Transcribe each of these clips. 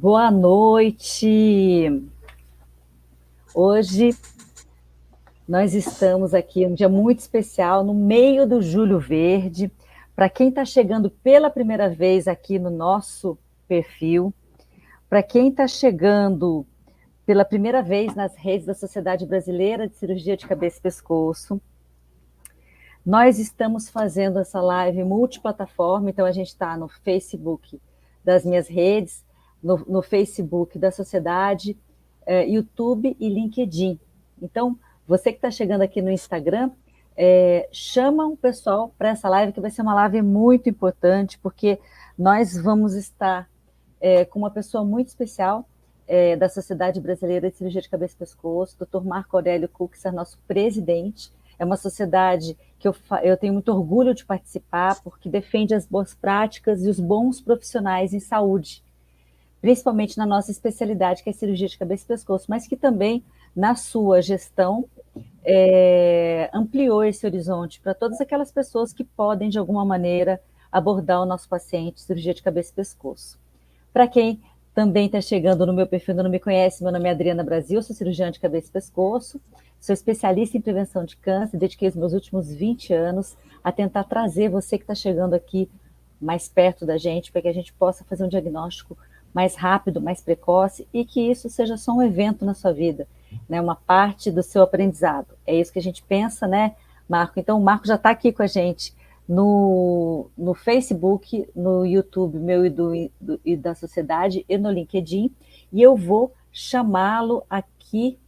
Boa noite. Hoje nós estamos aqui, um dia muito especial, no meio do Julho Verde. Para quem está chegando pela primeira vez aqui no nosso perfil, para quem está chegando pela primeira vez nas redes da Sociedade Brasileira de Cirurgia de Cabeça e Pescoço, nós estamos fazendo essa live multiplataforma, então a gente está no Facebook das minhas redes, no Facebook da Sociedade, YouTube e LinkedIn. Então, você que está chegando aqui no Instagram, chama o pessoal para essa live, que vai ser uma live muito importante, porque nós vamos estar com uma pessoa muito especial da Sociedade Brasileira de Cirurgia de Cabeça e Pescoço, Dr. Marco Aurélio Kuchser, nosso presidente. É uma sociedade que eu tenho muito orgulho de participar, porque defende as boas práticas e os bons profissionais em saúde, principalmente na nossa especialidade, que é cirurgia de cabeça e pescoço, mas que também, na sua gestão, ampliou esse horizonte para todas aquelas pessoas que podem, de alguma maneira, abordar o nosso paciente cirurgia de cabeça e pescoço. Para quem também está chegando no meu perfil, não me conhece, meu nome é Adriana Brasil, sou cirurgiã de cabeça e pescoço, sou especialista em prevenção de câncer, dediquei os meus últimos 20 anos a tentar trazer você que está chegando aqui mais perto da gente, para que a gente possa fazer um diagnóstico mais rápido, mais precoce, e que isso seja só um evento na sua vida, né, uma parte do seu aprendizado. É isso que a gente pensa, né, Marco? Então, o Marco já está aqui com a gente no Facebook, no YouTube meu e da Sociedade, e no LinkedIn, e eu vou chamá-lo aqui,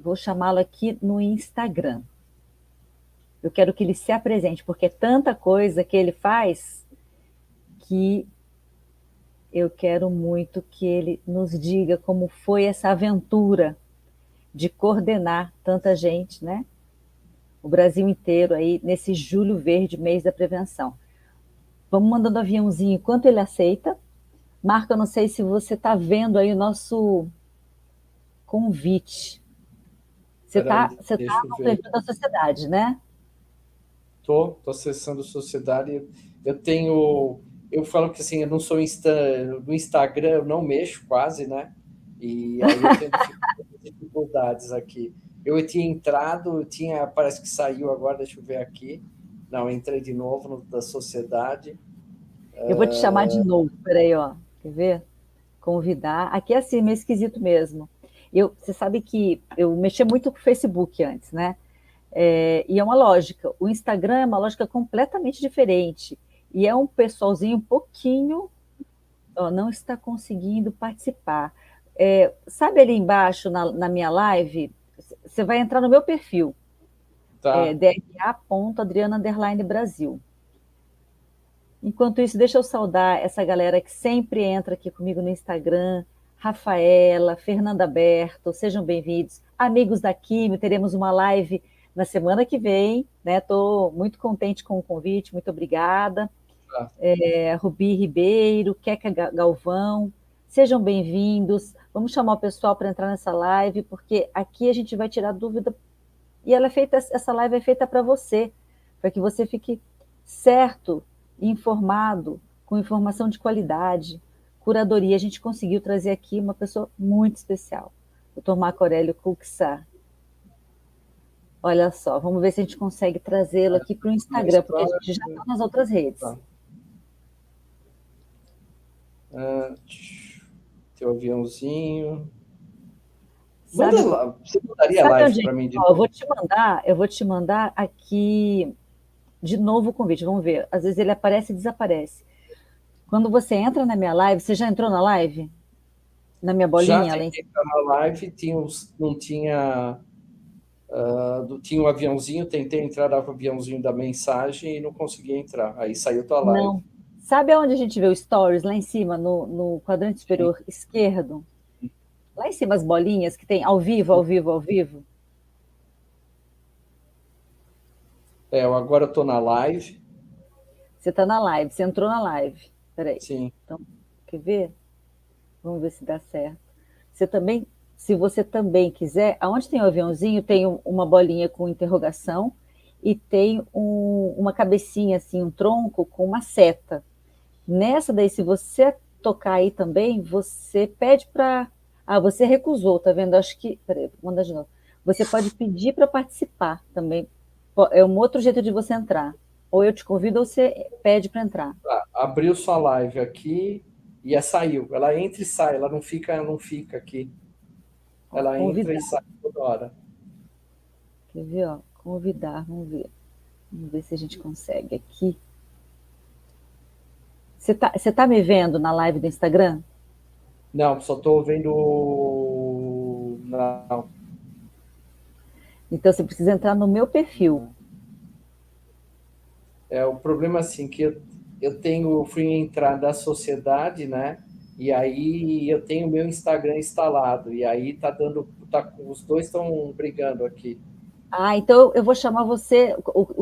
vou chamá-lo aqui no Instagram. Eu quero que ele se apresente, porque é tanta coisa que ele faz que eu quero muito que ele nos diga como foi essa aventura de coordenar tanta gente, né? O Brasil inteiro aí nesse Julho Verde, mês da prevenção. Vamos mandando aviãozinho enquanto ele aceita. Marco, eu não sei se você está vendo aí o nosso convite. Você está no perfil da Sociedade, né? Estou acessando a Sociedade. Eu falo que assim, eu não sou no Instagram, eu não mexo quase, né? E aí eu tenho dificuldades aqui. Eu tinha entrado, parece que saiu agora, deixa eu ver aqui. Não, entrei de novo da Sociedade. Eu vou te chamar de novo, peraí, ó. Quer ver? Convidar. Aqui é assim, meio esquisito mesmo. Você sabe que eu mexia muito com o Facebook antes, né? E é uma lógica. O Instagram é uma lógica completamente diferente. E é um pessoalzinho um pouquinho, ó, não está conseguindo participar. Sabe ali embaixo, na minha live, você vai entrar no meu perfil, Tá. dra.adriana_Brasil. Enquanto isso, deixa eu saudar essa galera que sempre entra aqui comigo no Instagram, Rafaela, Fernanda Berto, sejam bem-vindos. Amigos da Químio, teremos uma live na semana que vem, né? Estou muito contente com o convite, muito obrigada. Tá. Rubi Ribeiro, Queca Galvão, sejam bem-vindos. Vamos chamar o pessoal para entrar nessa live, porque aqui a gente vai tirar dúvida, e essa live é feita para você, para que você fique certo, informado, com informação de qualidade, curadoria. A gente conseguiu trazer aqui uma pessoa muito especial, o Dr. Marco Aurélio Kuchser. Olha só, vamos ver se a gente consegue trazê-lo aqui para o Instagram, porque a gente já está nas outras redes. Tá. Teu aviãozinho. Manda lá, você mandaria a live para mim de novo? Eu vou te mandar aqui de novo o convite, vamos ver. Às vezes ele aparece e desaparece. Quando você entra na minha live, você já entrou na live? Na minha bolinha? Já tentei entrar na live, não tinha... tinha um aviãozinho, tentei entrar no aviãozinho da mensagem e não consegui entrar. Aí saiu tua live. Não. Sabe aonde a gente vê o stories? Lá em cima, no quadrante superior esquerdo? Lá em cima as bolinhas que tem ao vivo, ao vivo, ao vivo. Eu agora estou na live. Você está na live, você entrou na live. Peraí. Sim. Então, quer ver? Vamos ver se dá certo. Se você também quiser, aonde tem o aviãozinho, tem uma bolinha com interrogação e tem uma cabecinha, assim, um tronco com uma seta. Nessa daí, se você tocar aí também, você pede para... Ah, você recusou, tá vendo? Acho que... Peraí, vou mandar de novo. Você pode pedir para participar também. É um outro jeito de você entrar. Ou eu te convido ou você pede para entrar. Abriu sua live aqui e saiu. Ela entra e sai, ela não fica aqui. Ó, Ela entra e convidar. sai toda hora. Quer ver? Ó, convidar, vamos ver. Vamos ver se a gente consegue aqui. Você tá me vendo na live do Instagram? Não, só estou vendo. Não. Então você precisa entrar no meu perfil. O problema assim que eu fui entrar da sociedade, né? E aí eu tenho meu Instagram instalado e aí os dois estão brigando aqui. Ah, então eu vou chamar você.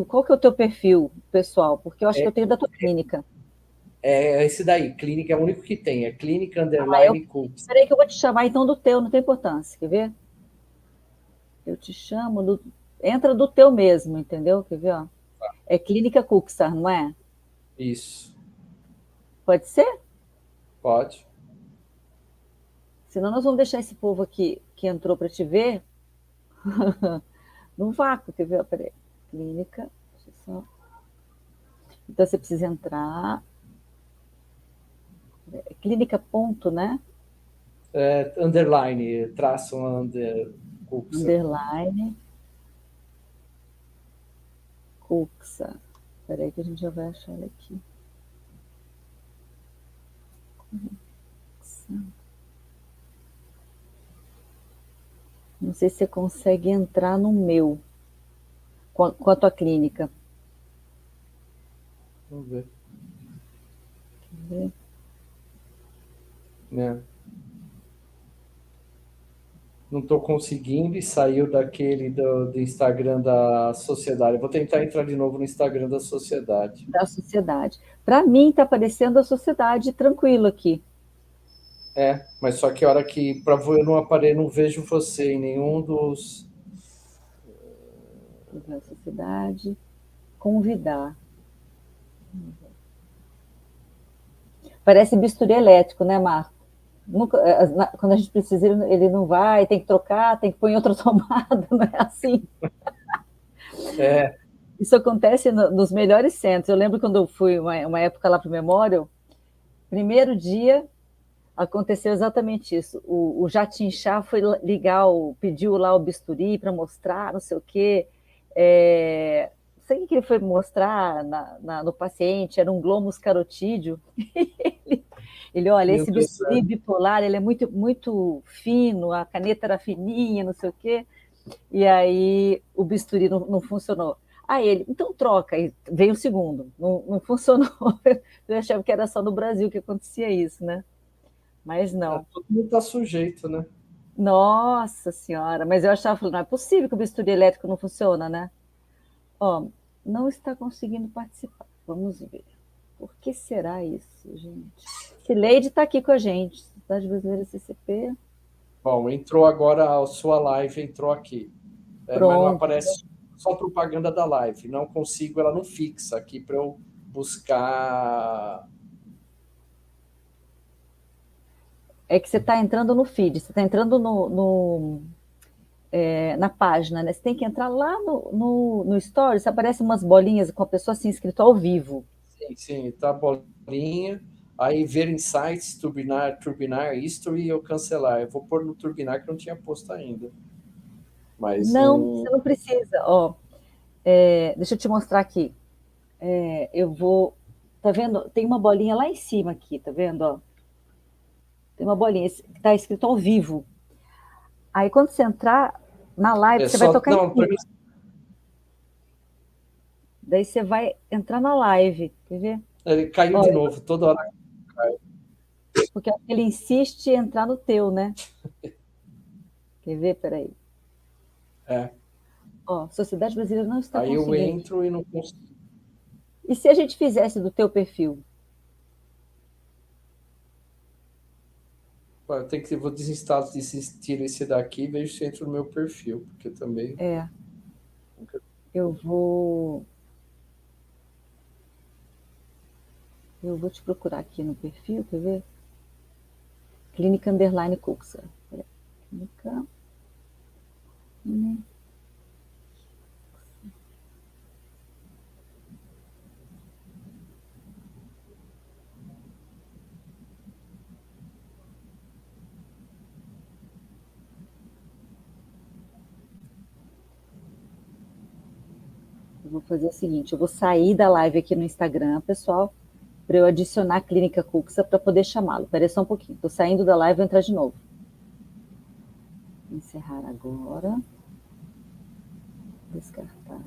Qual que é o teu perfil, pessoal? Porque eu acho que eu É, tenho da tua clínica. é esse daí, clínica é o único que tem, é clínica Ah, underline cooks. peraí que eu vou te chamar então do teu, não tem importância, quer ver? Eu te chamo entra do teu mesmo, entendeu? Quer ver? Ó? É Clínica Cuxar, não é? Isso, Pode ser? pode. Senão nós vamos deixar esse povo aqui que entrou para te ver num vácuo, quer ver? Ó, peraí. Clínica. Deixa eu só... Então você precisa entrar. É clínica ponto, né? Underline, traço cooks. Underline Cuxa. Peraí que a gente já vai achar ele aqui. Não sei se você consegue entrar no meu, com a tua clínica. Vamos ver. Quer ver? Né? Não estou conseguindo e saiu daquele do Instagram da sociedade. Eu vou tentar entrar de novo no Instagram da sociedade. Da sociedade. Para mim, está aparecendo a sociedade tranquilo aqui. Mas só que a hora que para eu não aparecer, não vejo você em nenhum dos. Da sociedade, convidar. Parece bisturi elétrico, né, Marco? Nunca, quando a gente precisa, ele não vai, tem que trocar, tem que pôr em outra tomada, não é assim? É, Isso acontece nos melhores centros. Eu lembro quando eu fui uma época lá para o Memorial, primeiro dia aconteceu exatamente isso. O Jatinchá foi ligar, pediu lá o bisturi para mostrar, não sei o quê. Não sei o que ele foi mostrar no paciente, era um glomus carotídeo. Ele, olha, meu esse Deus do bisturi céu. bipolar, ele é muito, muito fino, a caneta era fininha, não sei o quê. E aí o bisturi não funcionou. Aí ele, então troca. Aí veio o segundo, não funcionou. Eu achava que era só no Brasil que acontecia isso, né? Mas não. Todo mundo está sujeito, né? Nossa Senhora, mas eu achava, falando, não é possível que o bisturi elétrico não funciona, né? Ó, não está conseguindo participar. Vamos ver. Por que será isso, gente? Cileide está aqui com a gente. Cidade Brasileira CCP. Bom, entrou agora a sua live, entrou aqui. Mas não Pronto. aparece só propaganda da live. Não consigo, ela não fixa aqui para eu buscar. É que você está entrando no feed, você está entrando na página, né? Você tem que entrar lá no Stories, aparecem umas bolinhas com a pessoa assim escrito ao vivo. Sim, sim, tá a bolinha. Aí ver insights, turbinar, history ou cancelar. Eu vou pôr no turbinar que não tinha posto ainda. Mas Não, não. você não precisa. Ó, deixa eu te mostrar aqui. Eu vou. Tá vendo? Tem uma bolinha lá em cima aqui, tá vendo? Ó? Tem uma bolinha que está escrito ao vivo. Aí quando você entrar na live, É você vai só. tocar em Não, para cima. mim. Daí você vai entrar na live, quer ver? Ele caiu de Olha, novo, toda hora cai. porque ele insiste em entrar no teu, né? Quer ver? Peraí. É. Ó, Sociedade Brasileira não está Aí eu conseguindo. entro e não consigo. E se a gente fizesse do teu perfil? Vou desinstalar, desistir esse daqui e vejo se entra no meu perfil, porque também. É, eu vou. Eu vou te procurar aqui no perfil, quer ver? Clínica Underline Cuxa. Clínica. Eu vou fazer o seguinte, eu vou sair da live aqui no Instagram, pessoal, para eu adicionar a Clínica Cuxa para poder chamá-lo. Espera só um pouquinho. Estou saindo da live e vou entrar de novo. Encerrar agora. Descartar.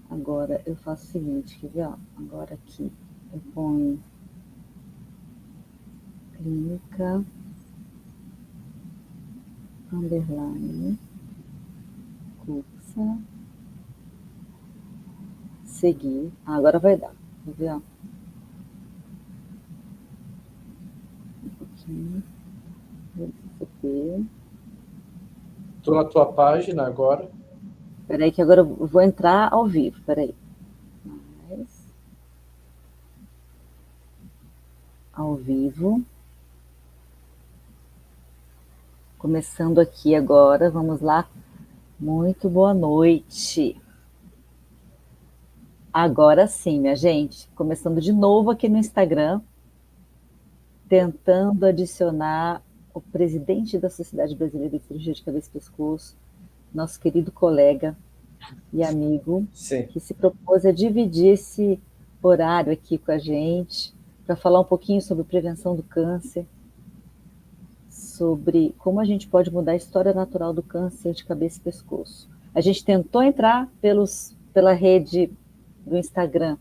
Agora eu faço o seguinte, quer ver? Ó? Agora aqui eu ponho Clínica Underline Cuxa. Seguir. Agora vai dar. Quer ver? Ó? Um pouquinho. Estou na tua página agora. Espera aí que agora eu vou entrar ao vivo. Espera aí. Ao vivo. Começando aqui agora. Vamos lá. Muito boa noite. Agora sim, minha gente. Começando de novo aqui no Instagram. Tentando adicionar o presidente da Sociedade Brasileira de Cirurgia de Cabeça e Pescoço, nosso querido colega e amigo, Sim. Que se propôs a dividir esse horário aqui com a gente, para falar um pouquinho sobre prevenção do câncer, sobre como a gente pode mudar a história natural do câncer de cabeça e pescoço. A gente tentou entrar pela rede do Instagram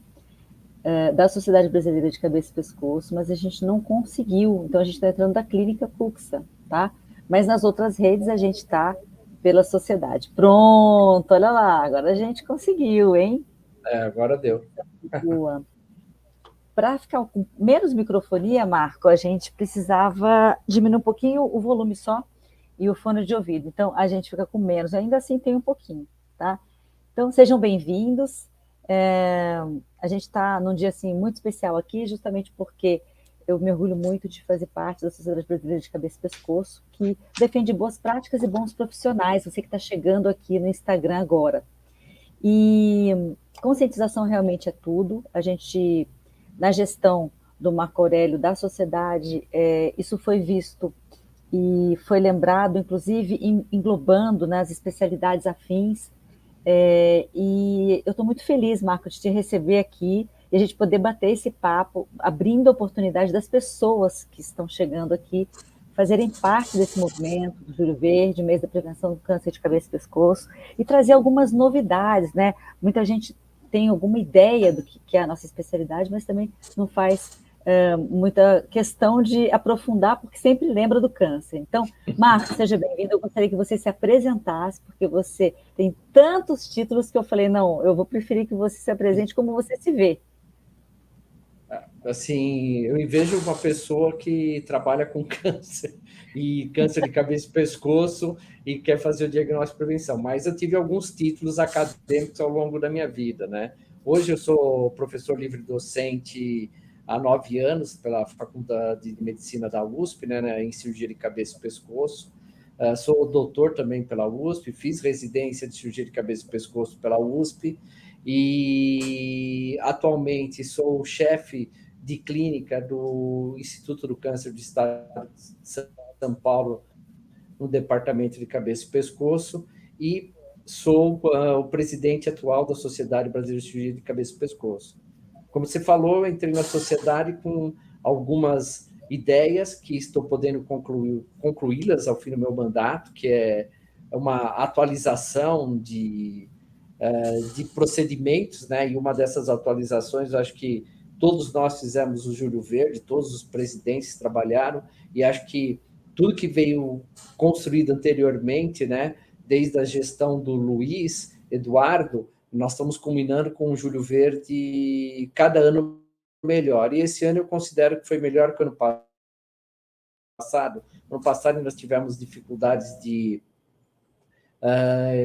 da Sociedade Brasileira de Cabeça e Pescoço, mas a gente não conseguiu, então a gente está entrando da Clínica Cuxa, tá? Mas nas outras redes a gente está pela sociedade. Pronto, olha lá, agora a gente conseguiu, hein? Agora deu. Boa. Para ficar com menos microfonia, Marco, a gente precisava diminuir um pouquinho o volume só e o fone de ouvido. Então, a gente fica com menos, ainda assim tem um pouquinho, tá? Então, sejam bem-vindos. A gente está num dia assim, muito especial aqui, justamente porque eu me orgulho muito de fazer parte da Sociedade Brasileira de Cabeça e Pescoço, que defende boas práticas e bons profissionais, você que está chegando aqui no Instagram agora. E conscientização realmente é tudo. A gente, na gestão do Marco Aurélio, da sociedade, isso foi visto e foi lembrado, inclusive, englobando nas especialidades afins. E eu estou muito feliz, Marco, de te receber aqui e a gente poder bater esse papo, abrindo a oportunidade das pessoas que estão chegando aqui fazerem parte desse movimento do Julho Verde, mês da prevenção do câncer de cabeça e pescoço, e trazer algumas novidades, né? Muita gente tem alguma ideia do que é a nossa especialidade, mas também não faz muita questão de aprofundar, porque sempre lembra do câncer. Então, Marco, seja bem-vindo. Eu gostaria que você se apresentasse, porque você tem tantos títulos que eu falei, não, eu vou preferir que você se apresente como você se vê. Assim, eu vejo uma pessoa que trabalha com câncer, e câncer de cabeça e pescoço, e quer fazer o diagnóstico e prevenção, mas eu tive alguns títulos acadêmicos ao longo da minha vida, né? Hoje eu sou professor livre-docente há 9 anos pela Faculdade de Medicina da USP, né, em cirurgia de cabeça e pescoço. Sou doutor também pela USP, fiz residência de cirurgia de cabeça e pescoço pela USP, e atualmente sou chefe de clínica do Instituto do Câncer do Estado de São Paulo, no departamento de cabeça e pescoço, e sou o presidente atual da Sociedade Brasileira de Cirurgia de Cabeça e Pescoço. Como você falou, eu entrei na sociedade com algumas ideias que estou podendo concluí-las ao fim do meu mandato, que é uma atualização de procedimentos, né? E uma dessas atualizações, eu acho que todos nós fizemos o Julho Verde, todos os presidentes trabalharam, e acho que tudo que veio construído anteriormente, né? Desde a gestão do Luiz Eduardo, nós estamos combinando com o Julho Verde cada ano melhor. E esse ano eu considero que foi melhor que o ano passado. No ano passado nós tivemos dificuldades de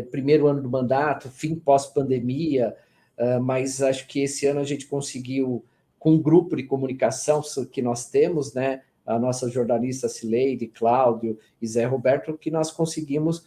primeiro ano do mandato, fim pós-pandemia, mas acho que esse ano a gente conseguiu, com o grupo de comunicação que nós temos, né, a nossa jornalista Cileide, Cláudio e Zé Roberto, que nós conseguimos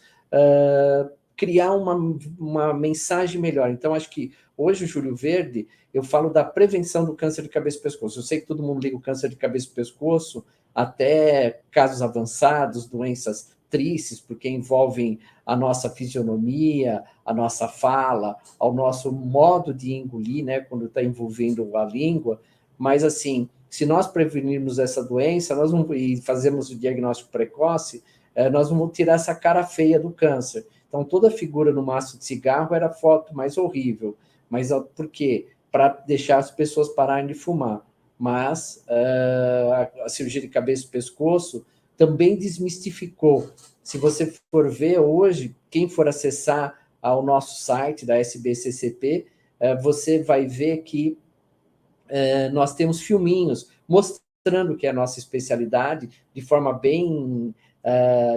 criar uma mensagem melhor. Então, acho que hoje o Júlio Verde, eu falo da prevenção do câncer de cabeça e pescoço. Eu sei que todo mundo liga o câncer de cabeça e pescoço até casos avançados, doenças tristes, porque envolvem a nossa fisionomia, a nossa fala, ao nosso modo de engolir, né, quando está envolvendo a língua. Mas, assim, se nós prevenirmos essa doença e fazermos o diagnóstico precoce, nós vamos tirar essa cara feia do câncer. Então, toda figura no maço de cigarro era a foto mais horrível. Mas por quê? Para deixar as pessoas pararem de fumar. Mas a cirurgia de cabeça e pescoço também desmistificou. Se você for ver hoje, quem for acessar ao nosso site da SBCCP, você vai ver que nós temos filminhos mostrando que é a nossa especialidade, de forma bem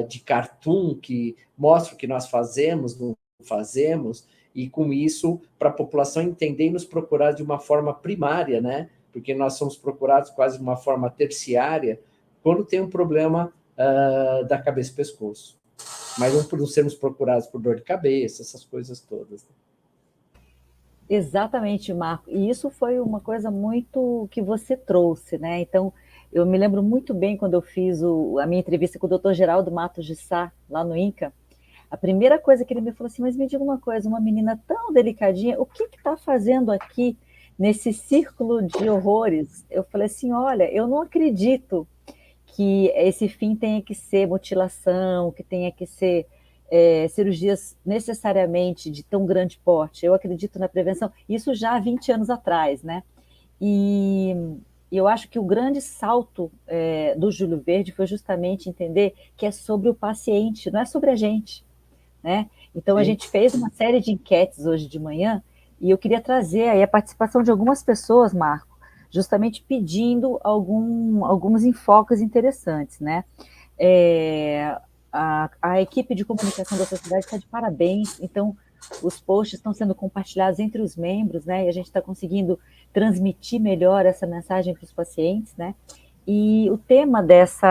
de cartoon, que mostra o que nós fazemos, não fazemos, e com isso, para a população entender e nos procurar de uma forma primária, né? Porque nós somos procurados quase de uma forma terciária, quando tem um problema da cabeça e pescoço. Mas não sermos procurados por dor de cabeça, essas coisas todas. Exatamente, Marco. E isso foi uma coisa muito que você trouxe, né? Então, eu me lembro muito bem quando eu fiz a minha entrevista com o Dr. Geraldo Matos de Sá, lá no INCA. A primeira coisa que ele me falou assim, mas me diga uma coisa, uma menina tão delicadinha, o que está fazendo aqui nesse círculo de horrores? Eu falei assim, olha, eu não acredito que esse fim tenha que ser mutilação, que tenha que ser cirurgias necessariamente de tão grande porte. Eu acredito na prevenção, isso já há 20 anos atrás, né? E eu acho que o grande salto do Júlio Verde foi justamente entender que é sobre o paciente, não é sobre a gente, né? Então, a gente fez uma série de enquetes hoje de manhã e eu queria trazer aí a participação de algumas pessoas, Marco, justamente pedindo alguns enfoques interessantes, né? A equipe de comunicação da sociedade está de parabéns, então os posts estão sendo compartilhados entre os membros, né? E a gente está conseguindo transmitir melhor essa mensagem para os pacientes, né? E o tema desse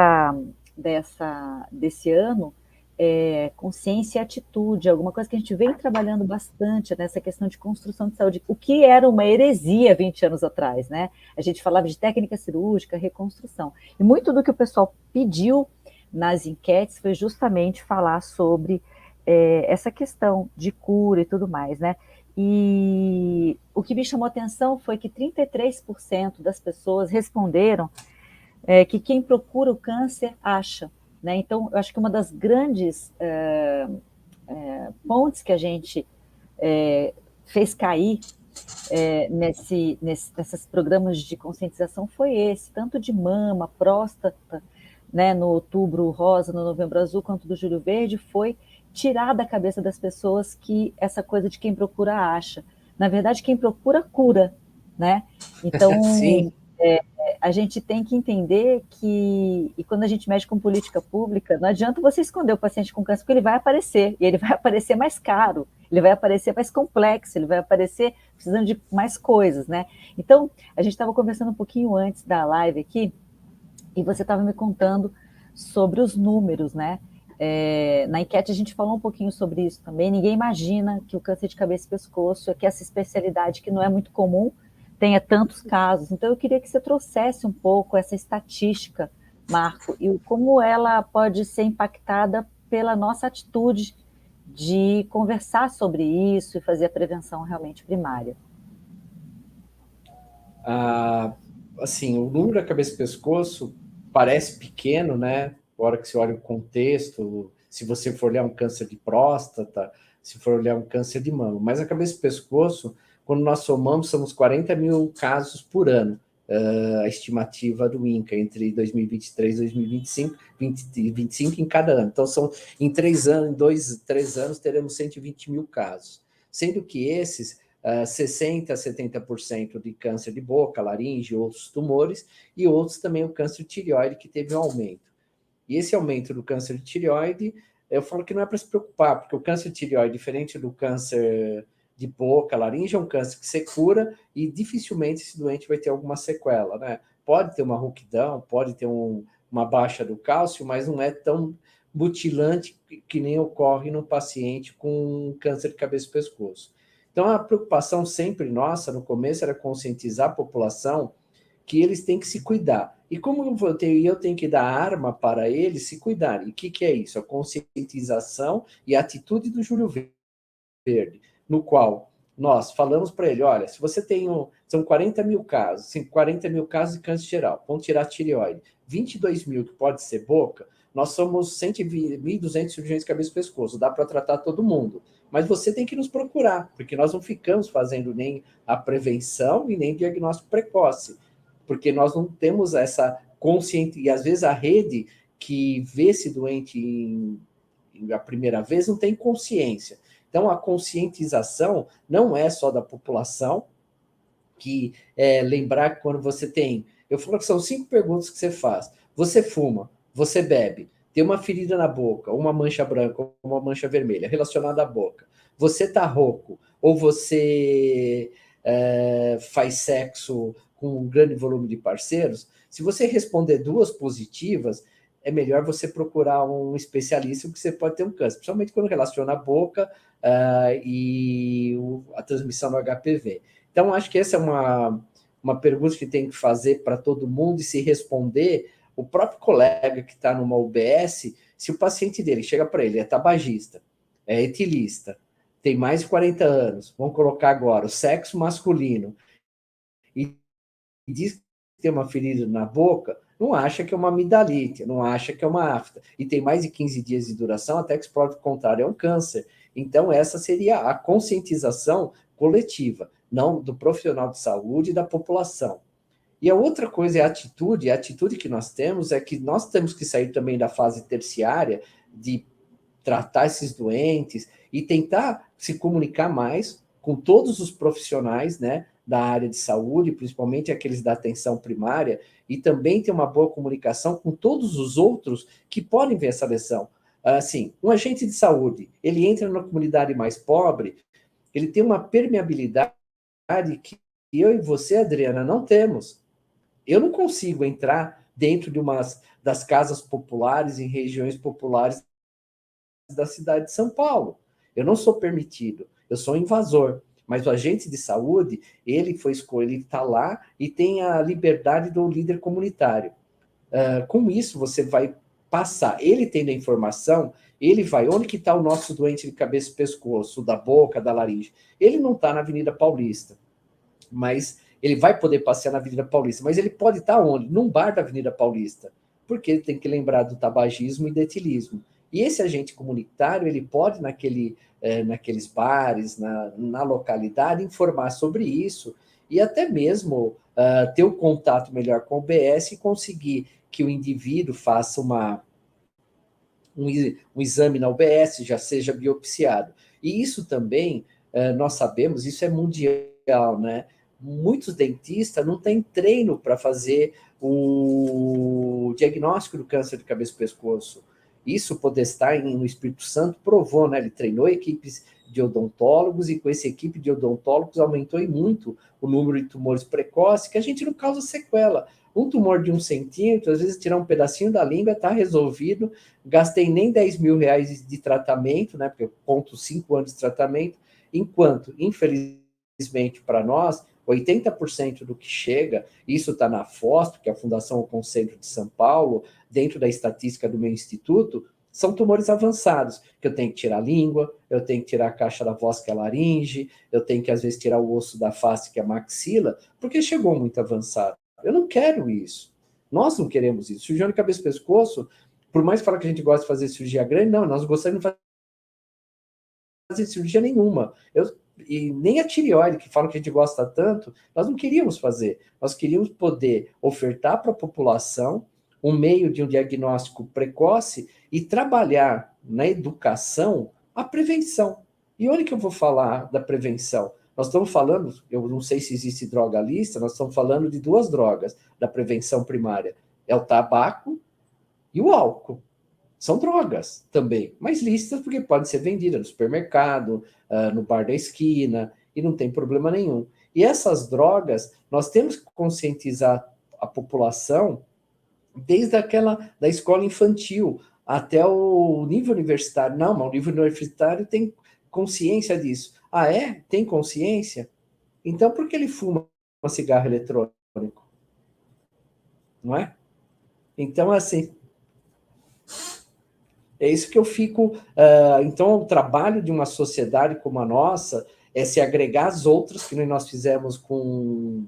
ano é consciência e atitude, alguma coisa que a gente vem trabalhando bastante nessa questão de construção de saúde, o que era uma heresia 20 anos atrás, né? A gente falava de técnica cirúrgica, reconstrução. E muito do que o pessoal pediu nas enquetes foi justamente falar sobre essa questão de cura e tudo mais, né? E o que me chamou a atenção foi que 33% das pessoas responderam que quem procura o câncer acha, né? Então, eu acho que uma das grandes pontes que a gente fez cair nesses programas de conscientização foi esse, tanto de mama, próstata, né, no Outubro Rosa, no Novembro Azul, quanto do Júlio Verde, foi tirar da cabeça das pessoas que essa coisa de quem procura acha. Na verdade, quem procura cura, né? Então, Sim. A gente tem que entender que, e quando a gente mexe com política pública, não adianta você esconder o paciente com câncer, porque ele vai aparecer, e ele vai aparecer mais caro, ele vai aparecer mais complexo, ele vai aparecer precisando de mais coisas, né? Então, a gente estava conversando um pouquinho antes da live aqui, e você estava me contando sobre os números, né? Na enquete a gente falou um pouquinho sobre isso também. Ninguém imagina que o câncer de cabeça e pescoço, que essa especialidade que não é muito comum, tenha tantos casos. Então, eu queria que você trouxesse um pouco essa estatística, Marco, e como ela pode ser impactada pela nossa atitude de conversar sobre isso e fazer a prevenção realmente primária. Assim, o número da cabeça e pescoço parece pequeno, né? Na hora que você olha o contexto, se você for olhar um câncer de próstata, se for olhar um câncer de mama. Mas a cabeça e pescoço, quando nós somamos, somos 40 mil casos por ano, a estimativa do INCA, entre 2023 e 2025, 25 em cada ano. Então, em 3 anos, em 2, 3 anos, teremos 120 mil casos. Sendo que esses 60% a 70% de câncer de boca, laringe, outros tumores, e outros também o câncer de tireoide, que teve um aumento. E esse aumento do câncer de tireoide, eu falo que não é para se preocupar, porque o câncer de tireoide, diferente do câncer de boca, laringe, é um câncer que se cura e dificilmente esse doente vai ter alguma sequela, né? Pode ter uma rouquidão, pode ter uma baixa do cálcio, mas não é tão mutilante que nem ocorre no paciente com câncer de cabeça e pescoço. Então, a preocupação sempre nossa, no começo, era conscientizar a população que eles têm que se cuidar. E como eu tenho que dar arma para eles se cuidarem. E o que é isso? A conscientização e a atitude do Júlio Verde, no qual nós falamos para ele, olha, se você tem são 40 mil casos, 40 mil casos de câncer geral, vamos tirar a tireoide, 22 mil que pode ser boca, nós somos 1.200 cirurgiões de cabeça e pescoço, dá para tratar todo mundo. Mas você tem que nos procurar, porque nós não ficamos fazendo nem a prevenção e nem diagnóstico precoce, porque nós não temos essa consciência, e às vezes a rede que vê esse doente a primeira vez não tem consciência. Então, a conscientização não é só da população, que lembrar que quando você tem... Eu falo que são 5 perguntas que você faz. Você fuma, você bebe, tem uma ferida na boca, uma mancha branca ou uma mancha vermelha relacionada à boca. Você está rouco ou você faz sexo com um grande volume de parceiros. Se você responder 2 positivas, é melhor você procurar um especialista, porque você pode ter um câncer, principalmente quando relaciona a boca e a transmissão do HPV. Então, acho que essa é uma pergunta que tem que fazer para todo mundo e se responder o próprio colega que está numa UBS, se o paciente dele chega para ele, é tabagista, é etilista, tem mais de 40 anos, vamos colocar agora o sexo masculino, e diz que tem uma ferida na boca, não acha que é uma amidalite, não acha que é uma afta, e tem mais de 15 dias de duração, até que se prove o contrário, é um câncer. Então, essa seria a conscientização coletiva, não do profissional de saúde e da população. E a outra coisa é a atitude que nós temos é que nós temos que sair também da fase terciária de tratar esses doentes e tentar se comunicar mais com todos os profissionais, né, da área de saúde, principalmente aqueles da atenção primária, e também ter uma boa comunicação com todos os outros que podem ver essa lesão. Assim, um agente de saúde, ele entra numa comunidade mais pobre, ele tem uma permeabilidade que eu e você, Adriana, não temos. Eu não consigo entrar dentro de das casas populares, em regiões populares da cidade de São Paulo. Eu não sou permitido, eu sou invasor. Mas o agente de saúde, ele foi escolhido, ele está lá e tem a liberdade do líder comunitário. Com isso, você vai passar, ele tendo a informação, ele vai, onde que está o nosso doente de cabeça e pescoço, da boca, da laringe? Ele não está na Avenida Paulista, mas ele vai poder passear na Avenida Paulista, mas ele pode estar onde? Num bar da Avenida Paulista, porque ele tem que lembrar do tabagismo e do etilismo. E esse agente comunitário, ele pode, naqueles bares, na localidade, informar sobre isso e até mesmo ter um contato melhor com o BS e conseguir que o indivíduo faça um exame na UBS, já seja biopsiado. E isso também, nós sabemos, isso é mundial, né? Muitos dentistas não têm treino para fazer o diagnóstico do câncer de cabeça e pescoço. Isso o Podestá, no Espírito Santo, provou, né? Ele treinou equipes de odontólogos e com essa equipe de odontólogos aumentou e muito o número de tumores precoces, que a gente não causa sequela. Um tumor de 1 centímetro, às vezes tirar um pedacinho da língua, está resolvido, gastei nem 10 mil reais de tratamento, né? Porque eu conto 5 anos de tratamento, enquanto, infelizmente para nós, 80% do que chega, isso está na FOSP, que é a Fundação Concentro de São Paulo, dentro da estatística do meu instituto, são tumores avançados, que eu tenho que tirar a língua, eu tenho que tirar a caixa da voz, que é a laringe, eu tenho que, às vezes, tirar o osso da face, que é a maxila, porque chegou muito avançado. Eu não quero isso. Nós não queremos isso. Cirurgião de cabeça e pescoço, por mais que fala que a gente gosta de fazer cirurgia grande, não, nós gostamos de fazer cirurgia nenhuma. E nem a tireoide, que falam que a gente gosta tanto, nós não queríamos fazer. Nós queríamos poder ofertar para a população um meio de um diagnóstico precoce e trabalhar na educação a prevenção. E onde que eu vou falar da prevenção? Nós estamos falando, eu não sei se existe droga lista, nós estamos falando de 2 drogas da prevenção primária. É o tabaco e o álcool. São drogas também, mas listas porque podem ser vendidas no supermercado, no bar da esquina, e não tem problema nenhum. E essas drogas, nós temos que conscientizar a população desde aquela da escola infantil até o nível universitário. Não, mas o nível universitário tem consciência disso. Ah, é? Tem consciência? Então, por que ele fuma um cigarro eletrônico? Não é? Então, assim, é isso que eu fico. Então, o trabalho de uma sociedade como a nossa é se agregar às outras, que nós fizemos com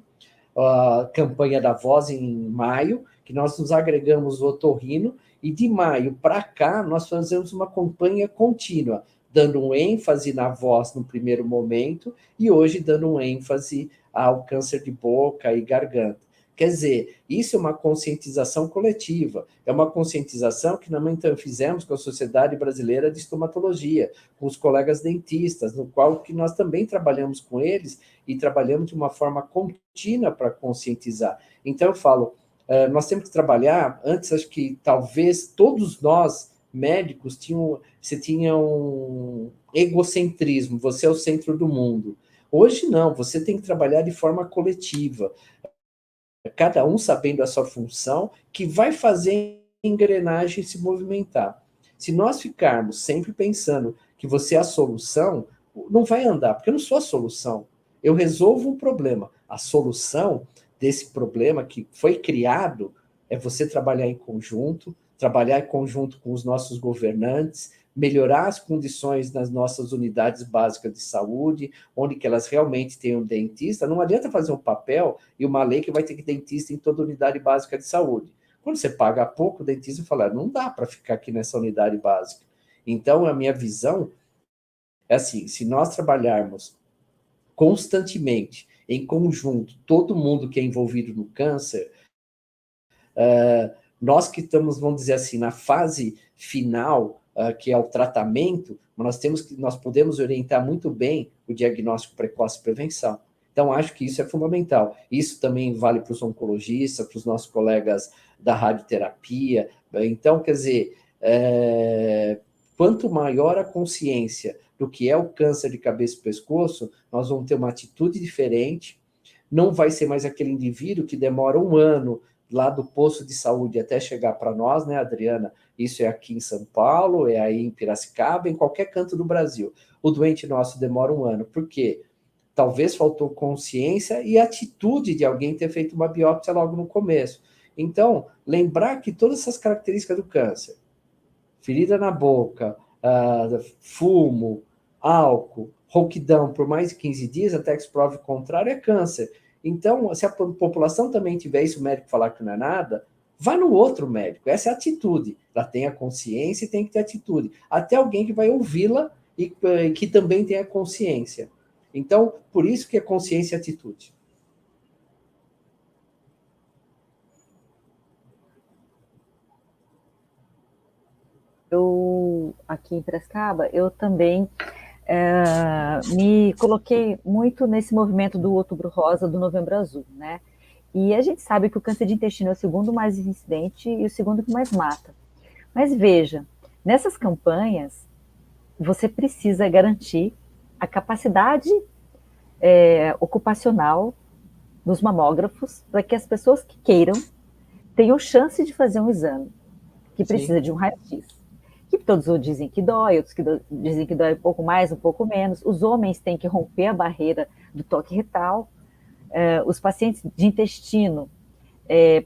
a campanha da Voz em maio, que nós nos agregamos o otorrino, e de maio para cá nós fazemos uma campanha contínua, dando um ênfase na voz no primeiro momento, e hoje dando um ênfase ao câncer de boca e garganta. Quer dizer, isso é uma conscientização coletiva, é uma conscientização que nós então fizemos com a Sociedade Brasileira de Estomatologia, com os colegas dentistas, no qual que nós também trabalhamos com eles e trabalhamos de uma forma contínua para conscientizar. Então, eu falo, nós temos que trabalhar, antes acho que talvez todos nós, médicos, você tinha um egocentrismo, você é o centro do mundo. Hoje não, você tem que trabalhar de forma coletiva, cada um sabendo a sua função, que vai fazer a engrenagem se movimentar. Se nós ficarmos sempre pensando que você é a solução, não vai andar, porque eu não sou a solução. Eu resolvo um problema. A solução desse problema que foi criado é você trabalhar em conjunto, trabalhar em conjunto com os nossos governantes, melhorar as condições nas nossas unidades básicas de saúde, onde que elas realmente tenham dentista. Não adianta fazer um papel e uma lei que vai ter que dentista em toda unidade básica de saúde. Quando você paga pouco, o dentista fala, não dá para ficar aqui nessa unidade básica. Então, a minha visão é assim, se nós trabalharmos constantemente, em conjunto, todo mundo que é envolvido no câncer, nós que estamos, vamos dizer assim, na fase final, que é o tratamento, nós podemos orientar muito bem o diagnóstico precoce e prevenção. Então, acho que isso é fundamental. Isso também vale para os oncologistas, para os nossos colegas da radioterapia. Então, quer dizer, quanto maior a consciência do que é o câncer de cabeça e pescoço, nós vamos ter uma atitude diferente, não vai ser mais aquele indivíduo que demora um ano lá do posto de saúde até chegar para nós, né, Adriana? Isso é aqui em São Paulo, é aí em Piracicaba, em qualquer canto do Brasil. O doente nosso demora um ano. Por quê? Talvez faltou consciência e atitude de alguém ter feito uma biópsia logo no começo. Então, lembrar que todas essas características do câncer, ferida na boca, fumo, álcool, rouquidão por mais de 15 dias, até que se prove o contrário, é câncer. Então, se a população também tiver isso, o médico falar que não é nada, vá no outro médico. Essa é a atitude. Ela tem a consciência e tem que ter atitude. Até alguém que vai ouvi-la e que também tem a consciência. Então, por isso que é consciência e atitude. Eu, aqui em Piracicaba, eu também me coloquei muito nesse movimento do Outubro Rosa, do Novembro Azul, né? E a gente sabe que o câncer de intestino é o segundo mais incidente e o segundo que mais mata. Mas veja, nessas campanhas, você precisa garantir a capacidade ocupacional dos mamógrafos para que as pessoas que queiram tenham chance de fazer um exame, que precisa de um raio-x. Que todos dizem que dói, outros que dizem que dói um pouco mais, um pouco menos. Os homens têm que romper a barreira do toque retal. Os pacientes de intestino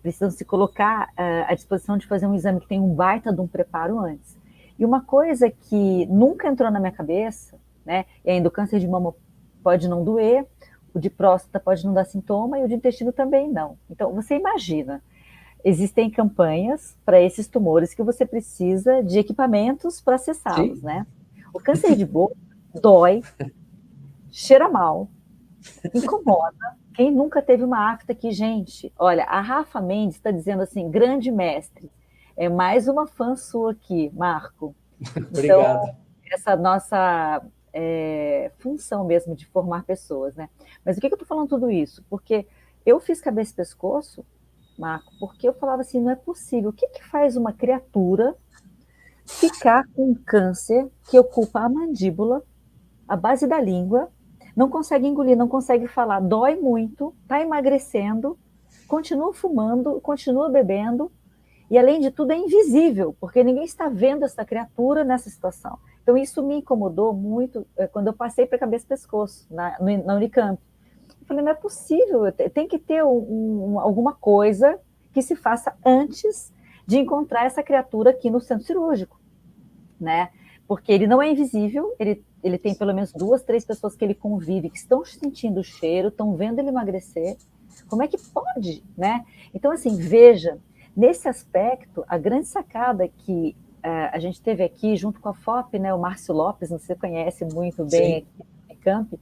precisam se colocar à disposição de fazer um exame que tem um baita de um preparo antes. E uma coisa que nunca entrou na minha cabeça, né, e ainda o câncer de mama pode não doer, o de próstata pode não dar sintoma e o de intestino também não. Então, você imagina, existem campanhas para esses tumores que você precisa de equipamentos para acessá-los, né? O câncer de boca dói, cheira mal, incomoda. Quem nunca teve uma afta aqui, gente? Olha, a Rafa Mendes está dizendo assim, grande mestre. É mais uma fã sua aqui, Marco. Obrigado. Então, essa nossa função mesmo de formar pessoas, né? Mas o que eu estou falando tudo isso? Porque eu fiz cabeça e pescoço, Marco, porque eu falava assim, não é possível. O que faz uma criatura ficar com um câncer que ocupa a mandíbula, a base da língua, não consegue engolir, não consegue falar, dói muito, está emagrecendo, continua fumando, continua bebendo E, além de tudo, é invisível, porque ninguém está vendo essa criatura nessa situação. Então, isso me incomodou muito quando eu passei para cabeça e pescoço na Unicamp. Eu falei, não é possível, tem que ter alguma coisa que se faça antes de encontrar essa criatura aqui no centro cirúrgico, né? Porque ele não é invisível, ele tem pelo menos 2, 3 pessoas que ele convive, que estão sentindo o cheiro, estão vendo ele emagrecer. Como é que pode, né? Então, assim, veja, nesse aspecto, a grande sacada que a gente teve aqui, junto com a FOP, né, o Márcio Lopes, você conhece muito bem Sim. aqui no Camp,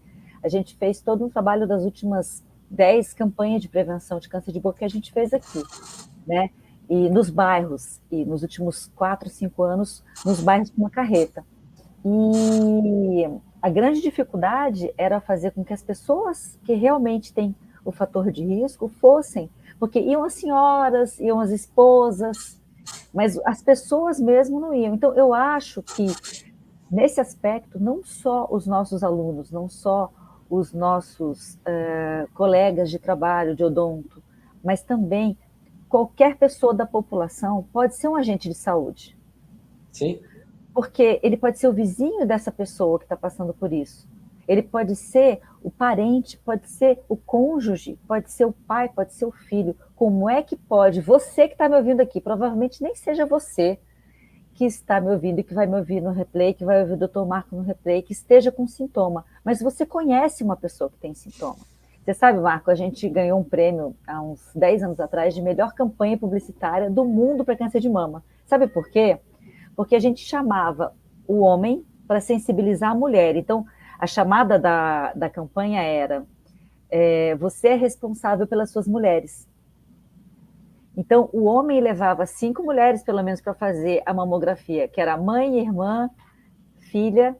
a gente fez todo um trabalho das últimas 10 campanhas de prevenção de câncer de boca que a gente fez aqui, né? E nos bairros, e nos últimos 4, 5 anos, nos bairros com uma carreta. E a grande dificuldade era fazer com que as pessoas que realmente têm o fator de risco fossem, porque iam as senhoras, iam as esposas, mas as pessoas mesmo não iam. Então, eu acho que, nesse aspecto, não só os nossos alunos, não só os nossos colegas de trabalho, de odonto, mas também qualquer pessoa da população pode ser um agente de saúde. Sim. Porque ele pode ser o vizinho dessa pessoa que está passando por isso. Ele pode ser o parente, pode ser o cônjuge, pode ser o pai, pode ser o filho. Como é que pode? Você que está me ouvindo aqui, provavelmente nem seja você que está me ouvindo e que vai me ouvir no replay, que vai ouvir o Dr. Marco no replay, que esteja com sintoma, mas você conhece uma pessoa que tem sintoma. Você sabe, Marco, a gente ganhou um prêmio há uns 10 anos atrás de melhor campanha publicitária do mundo para câncer de mama. Sabe por quê? Porque a gente chamava o homem para sensibilizar a mulher. Então, a chamada da campanha era você é responsável pelas suas mulheres. Então, o homem levava 5 mulheres, pelo menos, para fazer a mamografia, que era mãe, irmã, filha,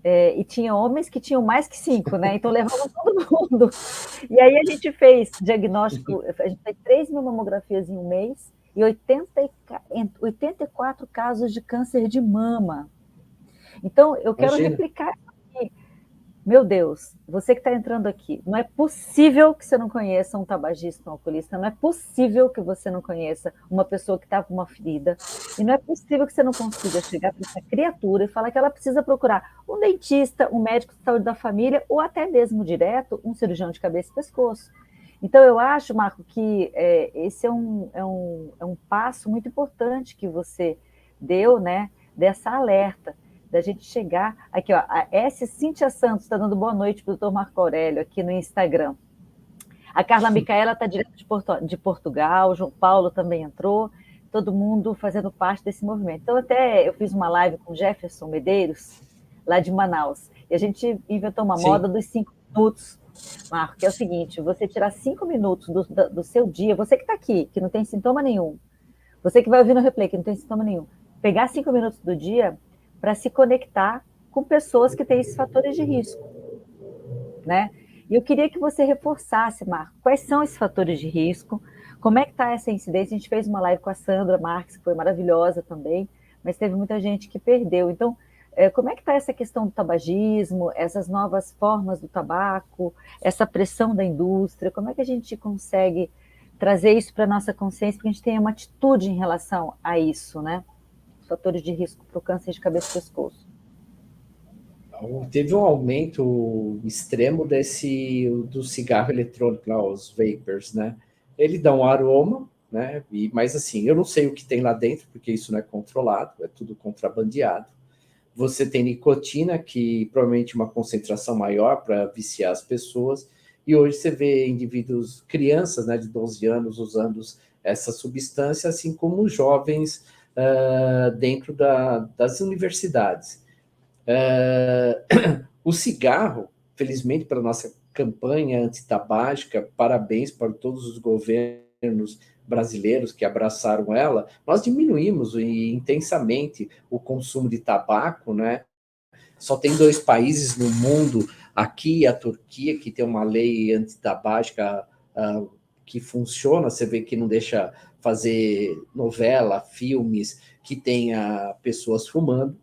e tinha homens que tinham mais que 5, né? Então, levavam todo mundo. E aí a gente fez diagnóstico, a gente fez 3.000 mamografias em um mês, e 84 casos de câncer de mama. Então, eu quero Imagina. replicar aqui. Meu Deus, você que está entrando aqui, não é possível que você não conheça um tabagista, um alcoolista, não é possível que você não conheça uma pessoa que está com uma ferida, e não é possível que você não consiga chegar para essa criatura e falar que ela precisa procurar um dentista, um médico de saúde da família, ou até mesmo direto, um cirurgião de cabeça e pescoço. Então, eu acho, Marco, que esse é um passo muito importante que você deu, né, dessa alerta, da gente chegar... Aqui, ó, a S. Cíntia Santos está dando boa noite para o doutor Marco Aurélio aqui no Instagram. A Carla Micaela está direto de Portugal, o João Paulo também entrou, todo mundo fazendo parte desse movimento. Então, até eu fiz uma live com o Jefferson Medeiros, lá de Manaus, e a gente inventou uma moda dos 5 minutos, Marco, que é o seguinte: você tirar 5 minutos do seu dia, você que está aqui, que não tem sintoma nenhum, você que vai ouvir no replay, que não tem sintoma nenhum, pegar 5 minutos do dia para se conectar com pessoas que têm esses fatores de risco, né? E eu queria que você reforçasse, Marco, quais são esses fatores de risco, como é que está essa incidência. A gente fez uma live com a Sandra Marques, que foi maravilhosa também, mas teve muita gente que perdeu. Então, como é que está essa questão do tabagismo, essas novas formas do tabaco, essa pressão da indústria, como é que a gente consegue trazer isso para a nossa consciência, para que a gente tenha uma atitude em relação a isso, né? Fatores de risco para o câncer de cabeça e pescoço. Teve um aumento extremo do cigarro eletrônico, lá, os vapers, né? Ele dá um aroma, né? Mas assim, eu não sei o que tem lá dentro, porque isso não é controlado, é tudo contrabandeado. Você tem nicotina, que provavelmente uma concentração maior para viciar as pessoas, e hoje você vê indivíduos, crianças, né, de 12 anos usando essa substância, assim como jovens dentro das universidades. O cigarro, felizmente para a nossa campanha antitabágica, parabéns para todos os governos brasileiros que abraçaram ela, nós diminuímos intensamente o consumo de tabaco, né? Só tem 2 países no mundo, aqui e a Turquia, que tem uma lei antitabágica que funciona. Você vê que não deixa fazer novela, filmes que tenha pessoas fumando,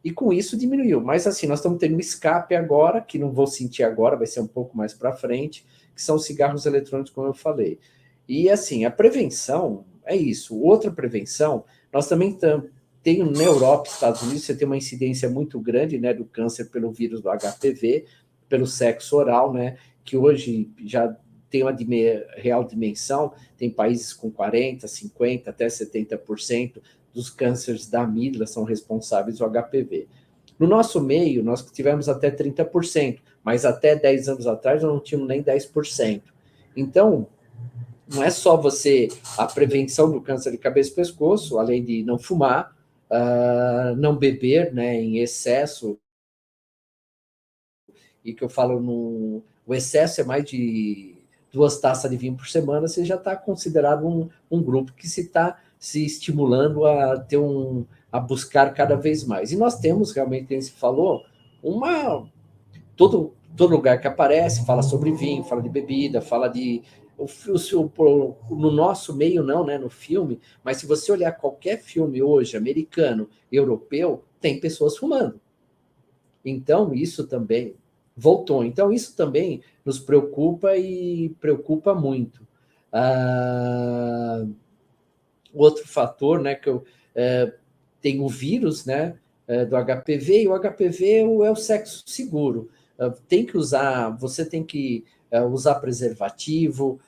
e com isso diminuiu. Mas assim, nós estamos tendo um escape agora, que não vou sentir agora, vai ser um pouco mais para frente, que são os cigarros eletrônicos, como eu falei. E assim, a prevenção, É isso. Outra prevenção, nós também tem na Europa, Estados Unidos, você tem uma incidência muito grande, né, do câncer pelo vírus do HPV, pelo sexo oral, né, que hoje já tem uma real dimensão, tem países com 40, 50, até 70% dos cânceres da amígdala são responsáveis do HPV. No nosso meio, nós tivemos até 30%, mas até 10 anos atrás nós não tínhamos nem 10%. Então, não é só a prevenção do câncer de cabeça e pescoço, além de não fumar, não beber, né, em excesso, e que eu falo, o excesso é mais de 2 taças de vinho por semana, você já está considerado um grupo que se está se estimulando a ter a buscar cada vez mais. E nós temos, realmente, como você falou, todo lugar que aparece fala sobre vinho, fala de bebida, fala de no nosso meio não, né, no filme, mas se você olhar qualquer filme hoje, americano, europeu, tem pessoas fumando. Então, isso também voltou. Então, isso também nos preocupa e preocupa muito. Outro fator, né, que tem o vírus, né, do HPV, e o HPV é o sexo seguro. Tem que usar, você tem que usar preservativo,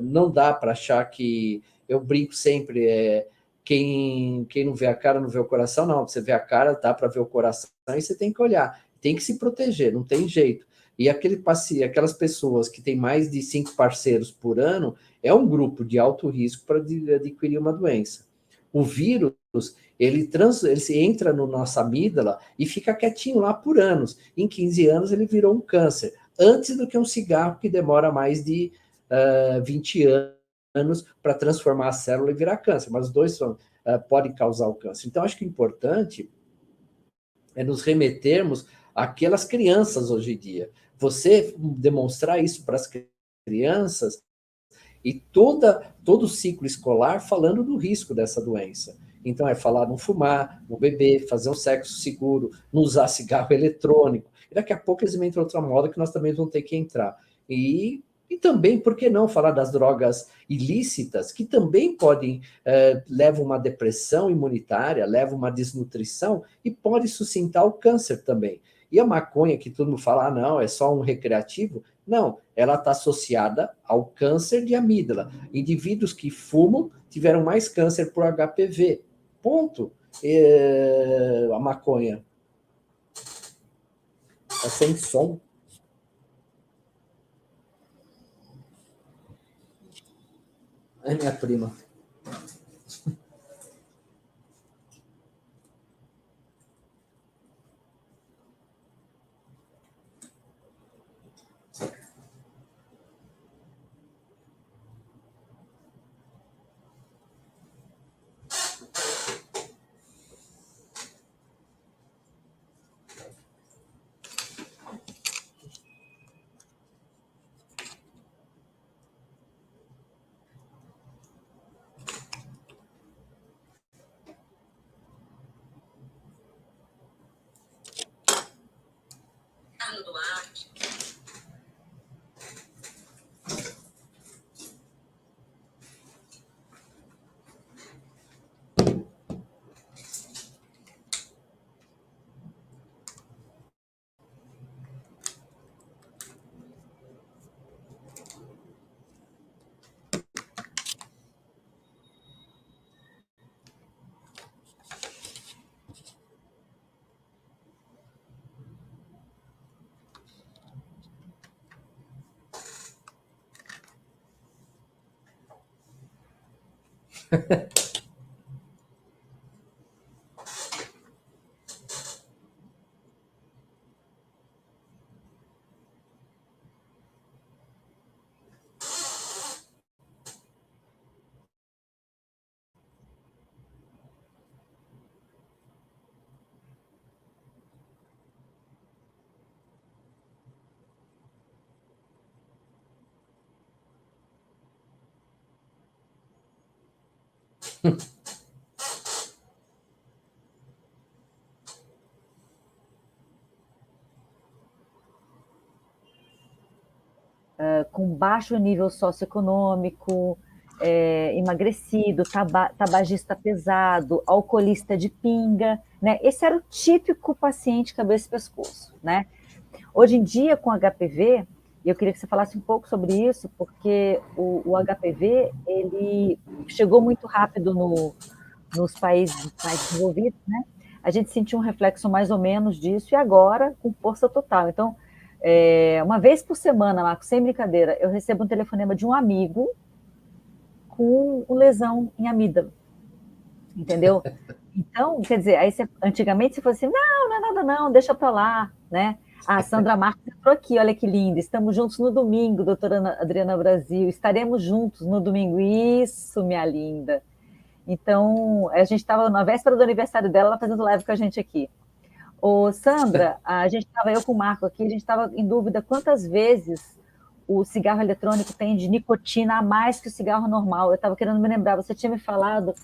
não dá para achar que, eu brinco sempre, quem não vê a cara não vê o coração, não, você vê a cara, dá para ver o coração, e você tem que olhar, tem que se proteger, não tem jeito. E aquelas pessoas que têm mais de 5 parceiros por ano, é um grupo de alto risco para adquirir uma doença. O vírus, ele entra na nossa amígdala e fica quietinho lá por anos. Em 15 anos, ele virou um câncer. Antes do que um cigarro que demora mais de 20 anos para transformar a célula e virar câncer. Mas os dois podem causar o câncer. Então, acho que o importante é nos remetermos àquelas crianças hoje em dia. Você demonstrar isso para as crianças e todo o ciclo escolar falando do risco dessa doença. Então, é falar não fumar, não beber, fazer um sexo seguro, não usar cigarro eletrônico. E daqui a pouco eles entram outra moda que nós também vamos ter que entrar. E também, por que não falar das drogas ilícitas, que também podem, levam uma depressão imunitária, levam uma desnutrição e pode suscitar o câncer também. E a maconha, que todo mundo fala, não, é só um recreativo. Não, ela está associada ao câncer de amígdala. Indivíduos que fumam tiveram mais câncer por HPV. Ponto. A maconha. Está sem som. É minha prima. Com baixo nível socioeconômico, emagrecido, tabagista pesado, alcoolista de pinga, né? Esse era o típico paciente cabeça e pescoço, né? Hoje em dia, com HPV, eu queria que você falasse um pouco sobre isso, porque o HPV, ele chegou muito rápido nos países mais desenvolvidos, né? A gente sentiu um reflexo mais ou menos disso, e agora, com força total. Então, uma vez por semana, Marcos, sem brincadeira, eu recebo um telefonema de um amigo com lesão em amígdala, entendeu? Então, quer dizer, aí antigamente você fosse assim, não é nada não, deixa para lá, né? A Sandra Marques entrou aqui, olha que linda, estamos juntos no domingo, doutora Adriana Brasil, estaremos juntos no domingo, isso, minha linda. Então, a gente estava na véspera do aniversário dela, ela fazendo live com a gente aqui. Ô, Sandra, a gente estava, eu com o Marco aqui, a gente estava em dúvida quantas vezes o cigarro eletrônico tem de nicotina a mais que o cigarro normal. Eu estava querendo me lembrar, você tinha me falado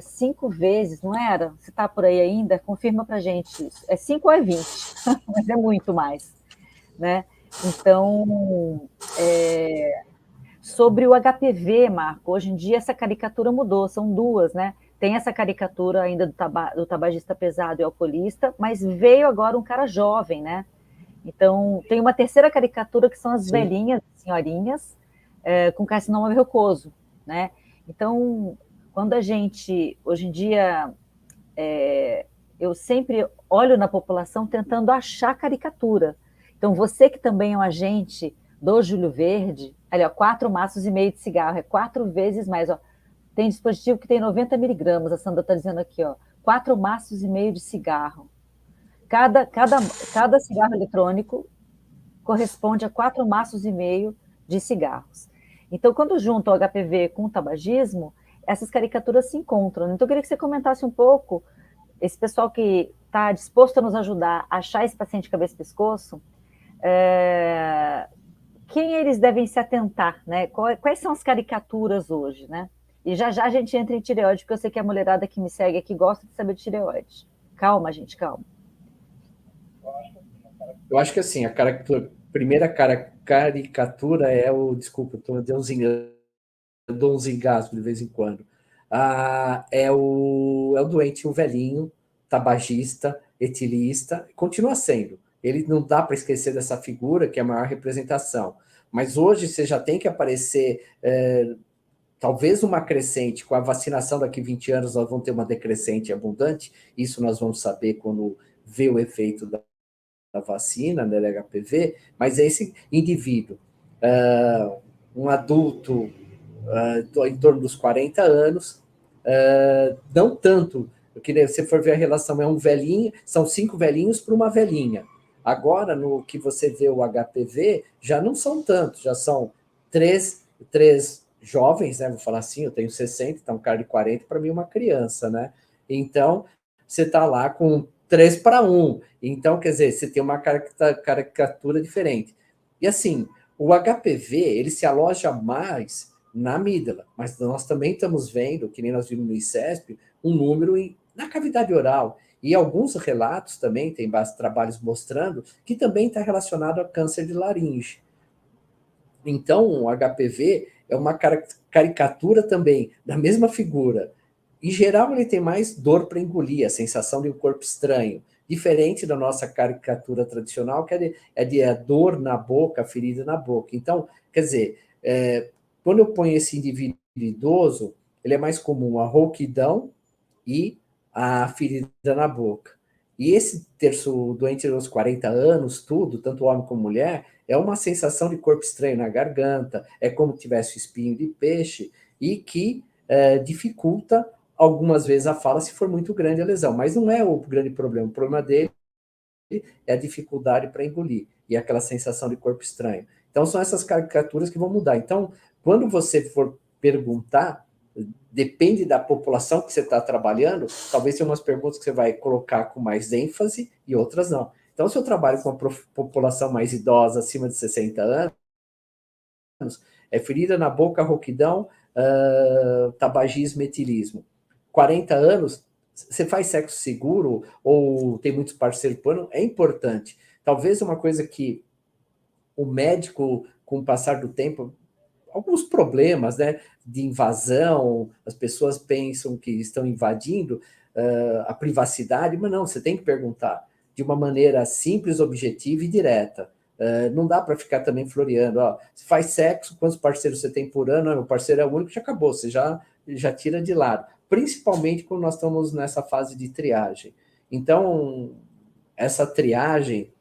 5 vezes, não era? Você está por aí ainda? Confirma para gente isso. É 5 ou é 20? Mas é muito mais, né? Então, sobre o HPV, Marco, hoje em dia essa caricatura mudou, são duas, né? Tem essa caricatura ainda do tabagista pesado e alcoolista, mas veio agora um cara jovem, né? Então, tem uma terceira caricatura que são as Sim. velhinhas, senhorinhas, com carcinoma verrucoso, né? Então, quando a gente, hoje em dia, eu sempre olho na população tentando achar caricatura. Então, você que também é um agente do Júlio Verde, ali, ó, 4 maços e meio de cigarro, é 4 vezes mais, ó. Tem dispositivo que tem 90 miligramas, a Sandra está dizendo aqui, ó, 4 maços e meio de cigarro. Cada cigarro eletrônico corresponde a 4 maços e meio de cigarros. Então, quando junta o HPV com o tabagismo, essas caricaturas se encontram. Então, eu queria que você comentasse um pouco, esse pessoal que está disposto a nos ajudar a achar esse paciente de cabeça e pescoço, quem eles devem se atentar, né? Quais são as caricaturas hoje, né? E já já a gente entra em tireoide, porque eu sei que a mulherada que me segue aqui gosta de saber de tireoide. Calma, gente, calma. Eu acho que assim, a primeira caricatura é o. Desculpa, eu dou uns engasgos de vez em quando. É o doente, o velhinho, tabagista, etilista, continua sendo. Ele não dá para esquecer dessa figura, que é a maior representação. Mas hoje você já tem que aparecer, talvez uma crescente, com a vacinação daqui a 20 anos nós vamos ter uma decrescente abundante, isso nós vamos saber quando ver o efeito da vacina, né, da HPV, mas é esse indivíduo, um adulto em torno dos 40 anos, não tanto, porque se você for ver a relação, é um velhinho, são 5 velhinhos para uma velhinha. Agora, no que você vê o HPV, já não são tantos, já são três jovens, né? Vou falar assim, eu tenho 60, então um cara de 40, para mim, uma criança, né? Então, você está lá com 3 para 1. Então, quer dizer, você tem uma caricatura diferente. E assim, o HPV, ele se aloja mais na amígdala, mas nós também estamos vendo, que nem nós vimos no ICESP, um número na cavidade oral. E alguns relatos também, tem trabalhos mostrando, que também está relacionado a câncer de laringe. Então, o HPV é uma caricatura também da mesma figura. Em geral, ele tem mais dor para engolir, a sensação de um corpo estranho, diferente da nossa caricatura tradicional, que é de dor na boca, ferida na boca. Então, quer dizer, quando eu ponho esse indivíduo idoso, ele é mais comum a rouquidão e a ferida na boca. E esse terço doente aos 40 anos, tudo, tanto homem como mulher, é uma sensação de corpo estranho na garganta, é como se tivesse espinho de peixe, e que dificulta algumas vezes a fala se for muito grande a lesão. Mas não é o grande problema. O problema dele é a dificuldade para engolir e aquela sensação de corpo estranho. Então, são essas caricaturas que vão mudar. Então, quando você for perguntar, depende da população que você está trabalhando, talvez tenha umas perguntas que você vai colocar com mais ênfase e outras não. Então, se eu trabalho com uma população mais idosa, acima de 60 anos, é ferida na boca, rouquidão, tabagismo, etilismo. 40 anos, você faz sexo seguro ou tem muitos parceiros plano, é importante. Talvez uma coisa que o médico, com o passar do tempo, alguns problemas, né, de invasão, as pessoas pensam que estão invadindo a privacidade, mas não, você tem que perguntar de uma maneira simples, objetiva e direta. Não dá para ficar também floreando, ó, você faz sexo, quantos parceiros você tem por ano? Meu parceiro é o único, já acabou, você já tira de lado. Principalmente quando nós estamos nessa fase de triagem. Então, essa triagem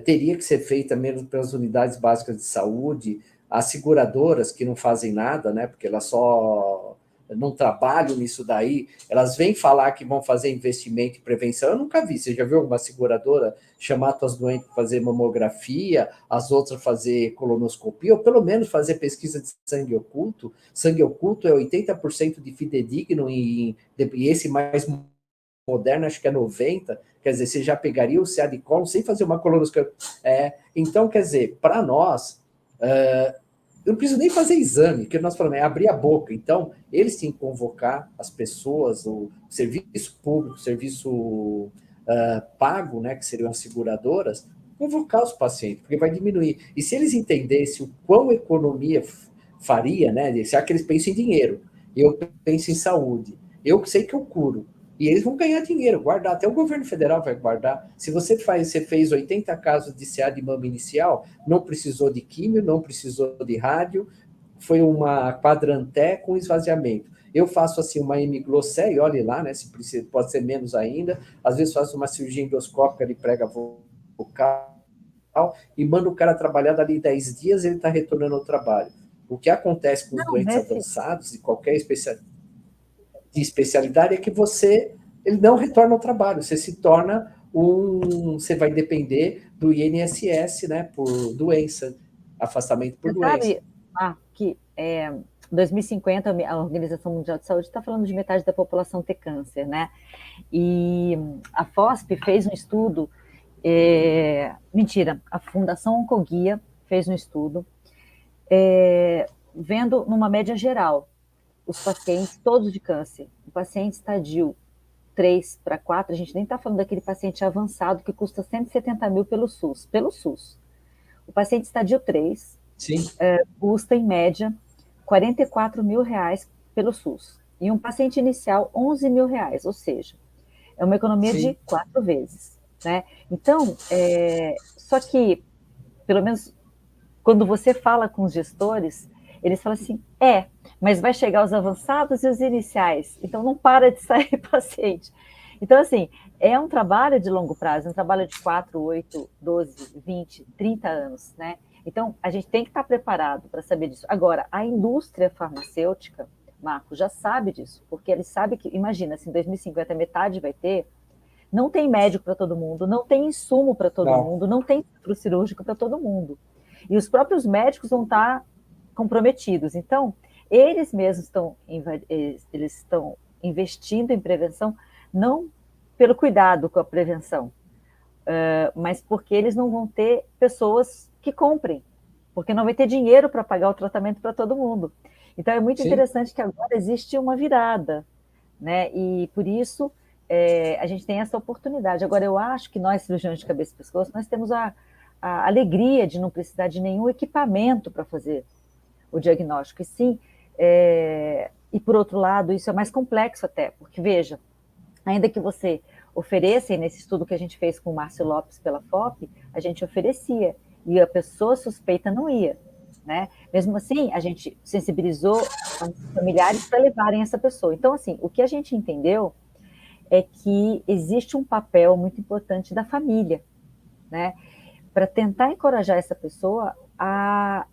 teria que ser feita mesmo pelas unidades básicas de saúde, as seguradoras que não fazem nada, né, porque elas só não trabalham nisso daí, elas vêm falar que vão fazer investimento em prevenção, eu nunca vi, você já viu alguma seguradora chamar suas doentes para fazer mamografia, as outras fazer colonoscopia, ou pelo menos fazer pesquisa de sangue oculto? Sangue oculto é 80% de fidedigno e esse mais moderno, acho que é 90%, quer dizer, você já pegaria o CA de colo sem fazer uma colonoscopia. Então, quer dizer, para nós, eu não preciso nem fazer exame, que nós falamos, é abrir a boca. Então, eles têm que convocar as pessoas, o serviço público, o serviço pago, né, que seriam as seguradoras, convocar os pacientes, porque vai diminuir. E se eles entendessem o quão a economia faria, né, já que eles pensam em dinheiro, eu penso em saúde, eu sei que eu curo, e eles vão ganhar dinheiro, guardar, até o governo federal vai guardar. Se você fez 80 casos de CA de mama inicial, não precisou de químio, não precisou de rádio, foi uma quadranté com esvaziamento. Eu faço assim uma hemiglossia, e olhe lá, né, se precisa, pode ser menos ainda, às vezes faço uma cirurgia endoscópica de prega vocal, e mando o cara trabalhar dali 10 dias, ele está retornando ao trabalho. O que acontece com os Não, doentes nesse, avançados, de qualquer especialidade, é que ele não retorna ao trabalho, você se torna você vai depender do INSS, né, por doença, afastamento por você doença. sabe, que 2050 a Organização Mundial de Saúde está falando de metade da população ter câncer, né? E a FOSP fez um estudo, mentira, a Fundação Oncoguia fez um estudo vendo numa média geral os pacientes todos de câncer. O paciente estadio 3 para 4, a gente nem está falando daquele paciente avançado que custa 170 mil pelo SUS. Pelo SUS. O paciente estadio 3 Sim. Custa, em média, 44 mil reais pelo SUS. E um paciente inicial, 11 mil reais, ou seja, é uma economia de 4 vezes. Né? Então, só que, pelo menos quando você fala com os gestores, eles falam assim, mas vai chegar os avançados e os iniciais, então não para de sair paciente. Então, assim, é um trabalho de longo prazo, um trabalho de 4, 8, 12, 20, 30 anos, né? Então, a gente tem que estar preparado para saber disso. Agora, a indústria farmacêutica, Marco, já sabe disso, porque eles sabem que, imagina, se em 2050 metade vai ter, não tem médico para todo mundo, não tem insumo para todo mundo, não tem centro cirúrgico para todo mundo. E os próprios médicos vão estar comprometidos. Então, eles mesmos estão investindo em prevenção, não pelo cuidado com a prevenção, mas porque eles não vão ter pessoas que comprem, porque não vai ter dinheiro para pagar o tratamento para todo mundo. Então, é muito interessante que agora existe uma virada, né? E por isso a gente tem essa oportunidade. Agora, eu acho que nós, cirurgiões de cabeça e pescoço, nós temos a alegria de não precisar de nenhum equipamento para fazer o diagnóstico. E sim, e por outro lado, isso é mais complexo até, porque veja, ainda que você ofereça, e nesse estudo que a gente fez com o Márcio Lopes pela FOP, a gente oferecia, e a pessoa suspeita não ia. Né? Mesmo assim, a gente sensibilizou os familiares para levarem essa pessoa. Então, assim, o que a gente entendeu é que existe um papel muito importante da família, né? Para tentar encorajar essa pessoa a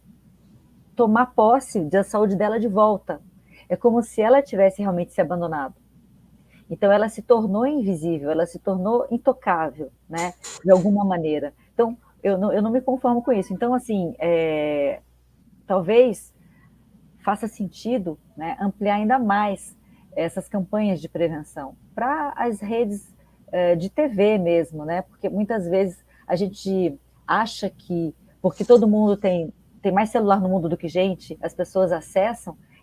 tomar posse da saúde dela de volta. É como se ela tivesse realmente se abandonado. Então, ela se tornou invisível, ela se tornou intocável, né? De alguma maneira. Então, eu não me conformo com isso. Então, assim, talvez faça sentido, né, ampliar ainda mais essas campanhas de prevenção para as redes de TV mesmo, né? Porque muitas vezes a gente acha que, porque todo mundo tem mais celular no mundo do que gente, as pessoas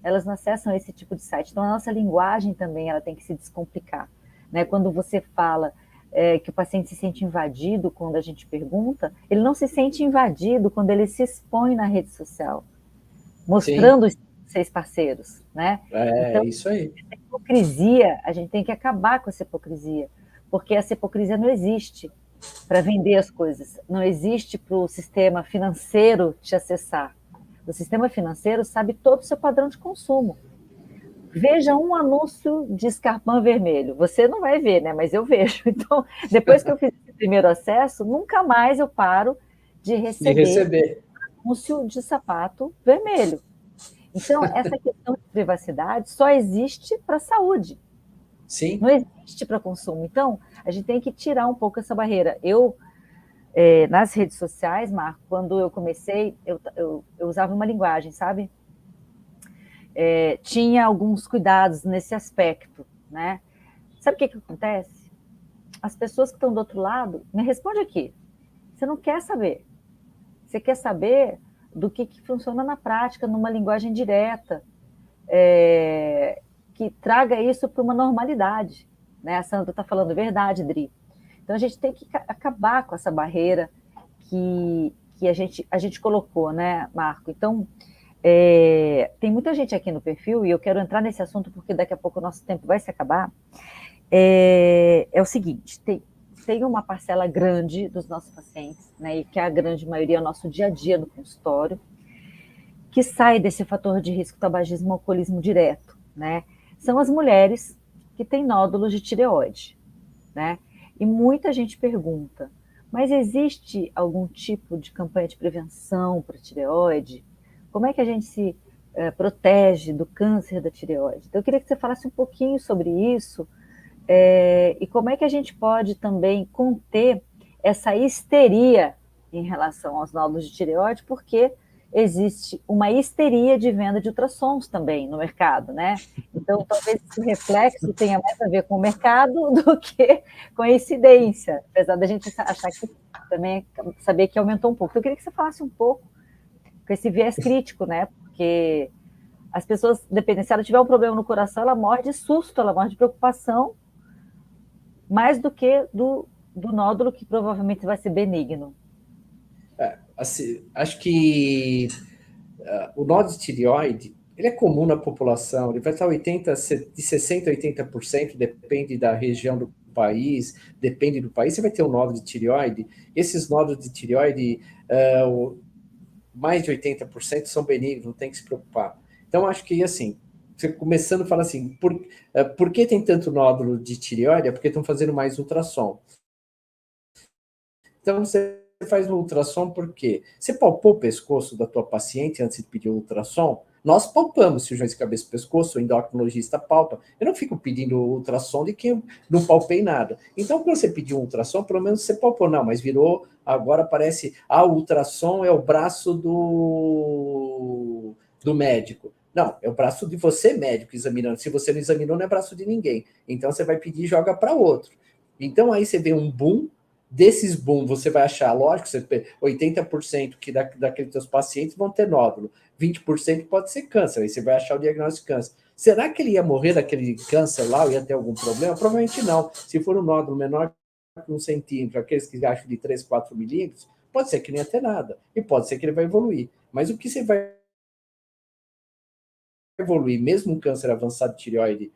elas não acessam esse tipo de site. Então, a nossa linguagem também ela tem que se descomplicar. Né? Quando você fala que o paciente se sente invadido quando a gente pergunta, ele não se sente invadido quando ele se expõe na rede social. Sim, mostrando os 6 parceiros, né? é Então, isso aí. essa hipocrisia, a gente tem que acabar com essa hipocrisia, porque essa hipocrisia não existe para vender as coisas, não existe para o sistema financeiro te acessar. O sistema financeiro sabe todo o seu padrão de consumo. Veja um anúncio de escarpão vermelho. Você não vai ver, né? Mas eu vejo. Então, depois que eu fiz esse primeiro acesso, nunca mais eu paro de De receber receber. anúncio de sapato vermelho. Então, essa questão de privacidade só existe para a saúde, Sim, não existe para consumo. Então, a gente tem que tirar um pouco essa barreira. Eu, nas redes sociais, Marco, quando eu comecei, eu usava uma linguagem, sabe? Tinha alguns cuidados nesse aspecto, né? Sabe o que acontece? As pessoas que estão do outro lado, me responde aqui. Você não quer saber. Você quer saber do que funciona na prática, numa linguagem direta, que traga isso para uma normalidade. Né? A Sandra está falando verdade, Dri. Então a gente tem que acabar com essa barreira que a gente colocou, né, Marco? Então, tem muita gente aqui no perfil, e eu quero entrar nesse assunto porque daqui a pouco o nosso tempo vai se acabar. É o seguinte, tem uma parcela grande dos nossos pacientes, né, e que a grande maioria é o nosso dia a dia no consultório, que sai desse fator de risco tabagismo alcoolismo direto, né? São as mulheres que têm nódulos de tireoide, né? E muita gente pergunta, mas existe algum tipo de campanha de prevenção para tireoide? Como é que a gente se protege do câncer da tireoide? Então, eu queria que você falasse um pouquinho sobre isso, e como é que a gente pode também conter essa histeria em relação aos nódulos de tireoide, porque existe uma histeria de venda de ultrassons também no mercado, né? Então, talvez esse reflexo tenha mais a ver com o mercado do que com a incidência, apesar da gente achar que também saber que aumentou um pouco. Então, eu queria que você falasse um pouco com esse viés crítico, né? Porque as pessoas, dependendo, se ela tiver um problema no coração, ela morre de susto, ela morre de preocupação, mais do que do nódulo que provavelmente vai ser benigno. assim, acho que o nó de tireoide, ele é comum na população, ele vai estar 80, de 60% a 80%, depende da região do país, depende do país, você vai ter um nódulo de tireoide. Esses nódulos de tireoide, mais de 80% são benignos, não tem que se preocupar. Então, acho que, assim, você começando a falar assim, por que tem tanto nódulo de tireoide? É porque estão fazendo mais ultrassom. Então, você faz um ultrassom por quê? Você palpou o pescoço da tua paciente antes de pedir o ultrassom? Nós palpamos, cirurgiões de cabeça e pescoço, o endocrinologista palpa. Eu não fico pedindo ultrassom de quem não palpei nada. Então, quando você pediu um ultrassom, pelo menos você palpou. Não, mas virou, agora parece, o ultrassom é o braço do médico. Não, é o braço de você, médico, examinando. Se você não examinou, não é braço de ninguém. Então, você vai pedir e joga para outro. Então, aí você vê um boom. Desses boom, você vai achar, lógico, 80% que daqueles seus pacientes vão ter nódulo, 20% pode ser câncer, aí você vai achar o diagnóstico de câncer. Será que ele ia morrer daquele câncer lá ou ia ter algum problema? Provavelmente não. Se for um nódulo menor que 1 centímetro, aqueles que acham de 3, 4 milímetros, pode ser que não ia ter nada. E pode ser que ele vai evoluir. Mas o que você vai evoluir, mesmo um câncer avançado de tireoide,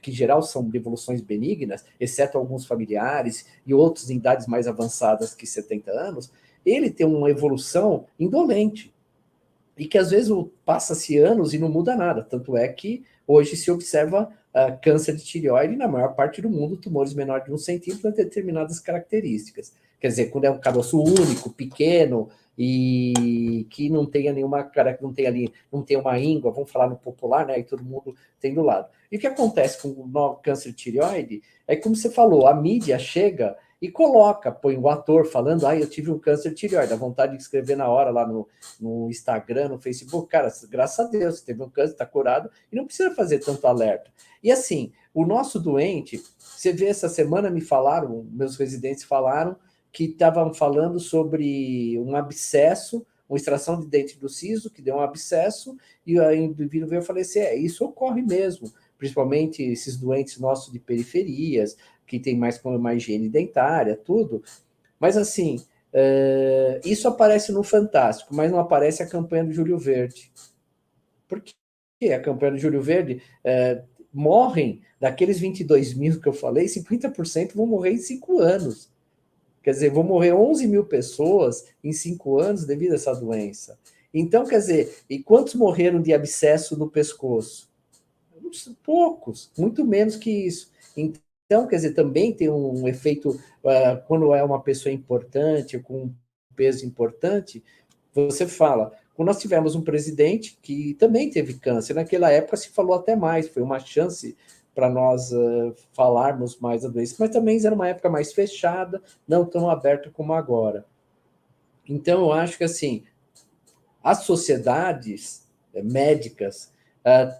que em geral são evoluções benignas, exceto alguns familiares e outros em idades mais avançadas que 70 anos, ele tem uma evolução indolente. E que às vezes passa-se anos e não muda nada. Tanto é que hoje se observa câncer de tireoide na maior parte do mundo, tumores menores de 1 centímetro, com determinadas características. Quer dizer, quando é um caroço único, pequeno, e que não tenha nenhuma cara, que não tem ali, não tem uma íngua, vamos falar no popular, né? E todo mundo tem do lado. E o que acontece com o câncer de tireoide é como você falou, a mídia chega e coloca, põe o ator falando, eu tive um câncer de tireoide, dá vontade de escrever na hora lá no Instagram, no Facebook, cara, graças a Deus, você teve um câncer, está curado, e não precisa fazer tanto alerta. E assim, o nosso doente, você vê, essa semana me falaram, meus residentes falaram, que estavam falando sobre um abscesso, uma extração de dente do siso, que deu um abscesso, e o indivíduo veio falecer. Isso ocorre mesmo, principalmente esses doentes nossos de periferias, que tem mais com uma higiene dentária, tudo. Mas assim, isso aparece no Fantástico, mas não aparece a campanha do Júlio Verde. Porque a campanha do Júlio Verde morrem, daqueles 22 mil que eu falei, 50% vão morrer em 5 anos. Quer dizer, vão morrer 11 mil pessoas em 5 anos devido a essa doença. Então, quer dizer, e quantos morreram de abscesso no pescoço? Poucos, muito menos que isso. Então, quer dizer, também tem um efeito, quando é uma pessoa importante, com um peso importante, você fala, quando nós tivemos um presidente que também teve câncer, naquela época se falou até mais, foi uma chance para nós falarmos mais da doença, mas também era uma época mais fechada, não tão aberta como agora. Então, eu acho que, assim, as sociedades médicas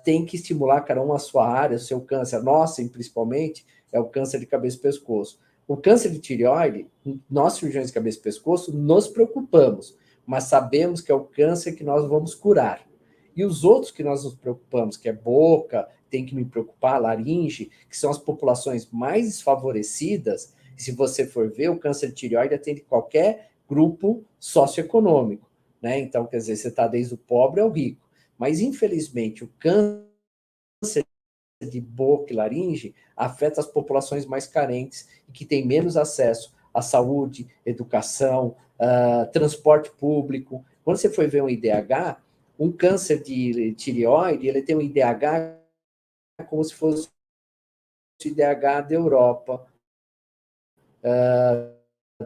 têm que estimular cada uma a sua área, o seu câncer. Nossa, principalmente, é o câncer de cabeça e pescoço. O câncer de tireoide, nós, cirurgiões de cabeça e pescoço, nos preocupamos, mas sabemos que é o câncer que nós vamos curar. E os outros que nós nos preocupamos, que é boca, tem que me preocupar, laringe, que são as populações mais desfavorecidas, se você for ver, o câncer de tireoide atende qualquer grupo socioeconômico. Né? Então, quer dizer, você está desde o pobre ao rico. Mas, infelizmente, o câncer de boca e laringe afeta as populações mais carentes e que têm menos acesso à saúde, educação, transporte público. Quando você for ver um IDH, um câncer de tireoide, ele tem um IDH como se fosse o IDH da Europa,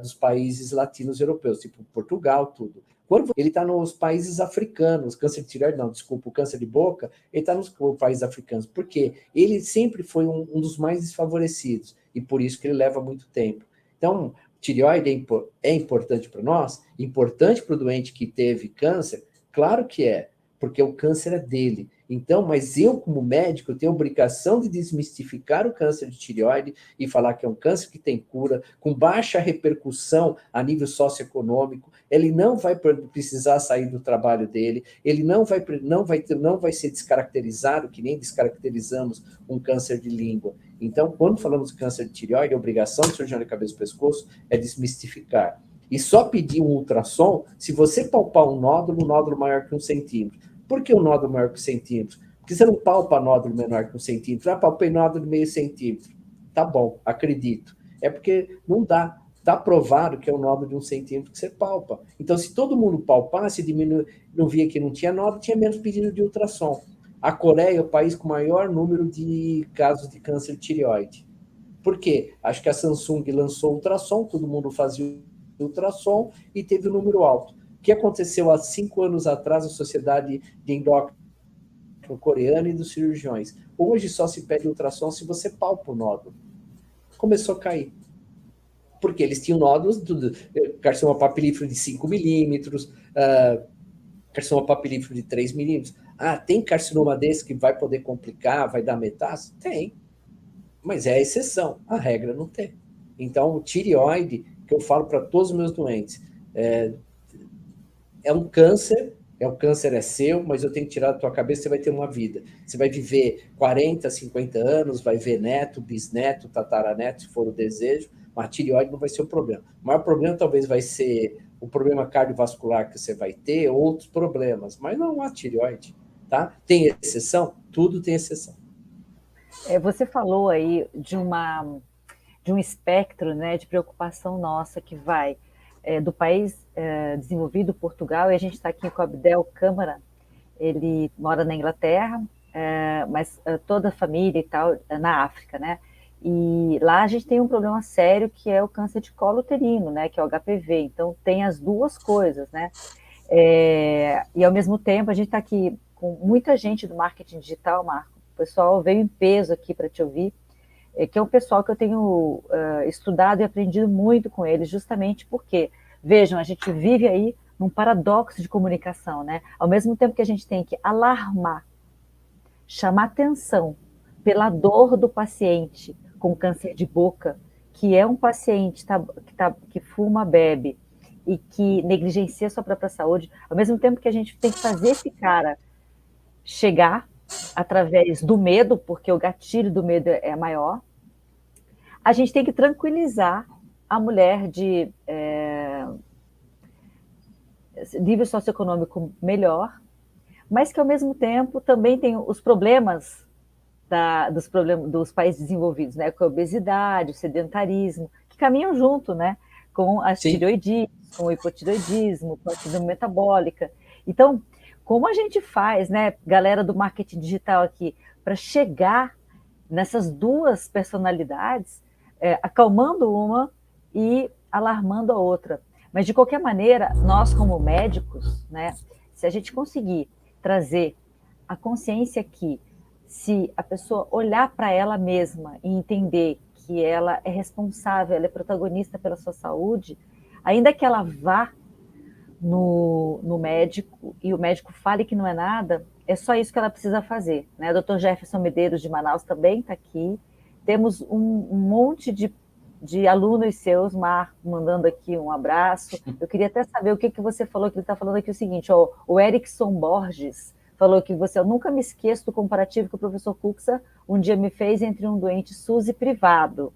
dos países latinos europeus, tipo Portugal, tudo. Quando ele está nos países africanos, câncer de tireoide, não, desculpa, o câncer de boca, ele está nos países africanos, porque ele sempre foi um dos mais desfavorecidos, e por isso que ele leva muito tempo. Então, tireoide é importante para nós, importante para o doente que teve câncer, claro que é, porque o câncer é dele. Então, mas eu, como médico, tenho a obrigação de desmistificar o câncer de tireoide e falar que é um câncer que tem cura, com baixa repercussão a nível socioeconômico, ele não vai precisar sair do trabalho dele, ele não vai ser descaracterizado, que nem descaracterizamos um câncer de língua. Então, quando falamos de câncer de tireoide, a obrigação do cirurgião de cabeça e pescoço é desmistificar. E só pedir um ultrassom se você palpar um nódulo maior que 1 centímetro. Por que um nódulo maior que 1 centímetro? Porque você não palpa nódulo menor que 1 centímetro. Palpei nódulo de meio centímetro. Tá bom, acredito. É porque não dá. Está provado que é um nódulo de 1 centímetro que você palpa. Então, se todo mundo palpasse, não via que não tinha nódulo, tinha menos pedido de ultrassom. A Coreia é o país com maior número de casos de câncer de tireoide. Por quê? Acho que a Samsung lançou ultrassom, todo mundo fazia ultrassom e teve um número alto. O que aconteceu há 5 anos atrás na Sociedade de Endócrino Coreana e dos cirurgiões? Hoje só se pede ultrassom se você palpa o nódulo. Começou a cair. Porque eles tinham nódulos, carcinoma papilífero de 5 milímetros, carcinoma papilífero de 3 milímetros. Tem carcinoma desse que vai poder complicar, vai dar metástase? Tem. Mas é a exceção, a regra não tem. Então, o tireoide, que eu falo para todos os meus doentes, é um câncer, o câncer é seu, mas eu tenho que tirar da tua cabeça, você vai ter uma vida. Você vai viver 40, 50 anos, vai ver neto, bisneto, tataraneto, se for o desejo, mas a tireoide não vai ser o problema. O maior problema talvez vai ser o problema cardiovascular que você vai ter, outros problemas, mas não a tireoide, tá? Tem exceção? Tudo tem exceção. Você falou aí de um espectro, né, de preocupação nossa que vai do país desenvolvido, Portugal, e a gente está aqui com o Abdel Câmara, ele mora na Inglaterra, mas toda a família e tal, na África, né? E lá a gente tem um problema sério que é o câncer de colo uterino, né, que é o HPV, então tem as duas coisas, né? E ao mesmo tempo a gente está aqui com muita gente do marketing digital, Marco, o pessoal veio em peso aqui para te ouvir, que é um pessoal que eu tenho estudado e aprendido muito com eles, justamente porque, vejam, a gente vive aí num paradoxo de comunicação, né? Ao mesmo tempo que a gente tem que alarmar, chamar atenção pela dor do paciente com câncer de boca, que é um paciente que fuma, bebe e que negligencia a sua própria saúde, ao mesmo tempo que a gente tem que fazer esse cara chegar através do medo, porque o gatilho do medo é maior, a gente tem que tranquilizar a mulher de nível socioeconômico melhor, mas que, ao mesmo tempo, também tem os problemas dos países desenvolvidos, né, com a obesidade, o sedentarismo, que caminham junto, né, com as Sim. tireoidites, com o hipotireoidismo, com a síndrome metabólica. Então, como a gente faz, né, galera do marketing digital aqui, para chegar nessas duas personalidades, acalmando uma e alarmando a outra. Mas, de qualquer maneira, nós, como médicos, né, se a gente conseguir trazer a consciência que, se a pessoa olhar para ela mesma e entender que ela é responsável, ela é protagonista pela sua saúde, ainda que ela vá no médico e o médico fale que não é nada, é só isso que ela precisa fazer. Né? O Dr. Jefferson Medeiros, de Manaus, também está aqui. Temos um monte de alunos seus, Marco, mandando aqui um abraço. Eu queria até saber o que você falou, que ele está falando aqui o seguinte, ó, o Erickson Borges falou que eu nunca me esqueço do comparativo que o professor Cuxa um dia me fez entre um doente SUS e privado.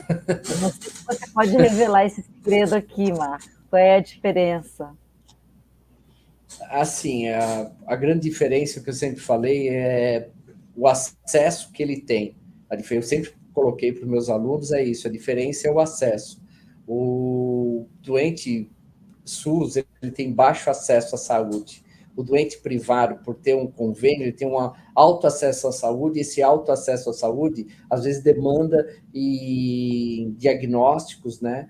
Eu não sei se você pode revelar esse segredo aqui, Marco. Qual é a diferença? Assim, a grande diferença que eu sempre falei é o acesso que ele tem. Eu sempre coloquei para os meus alunos é isso, a diferença é o acesso. O doente SUS, ele tem baixo acesso à saúde. O doente privado, por ter um convênio, ele tem um alto acesso à saúde, e esse alto acesso à saúde, às vezes, demanda diagnósticos, né?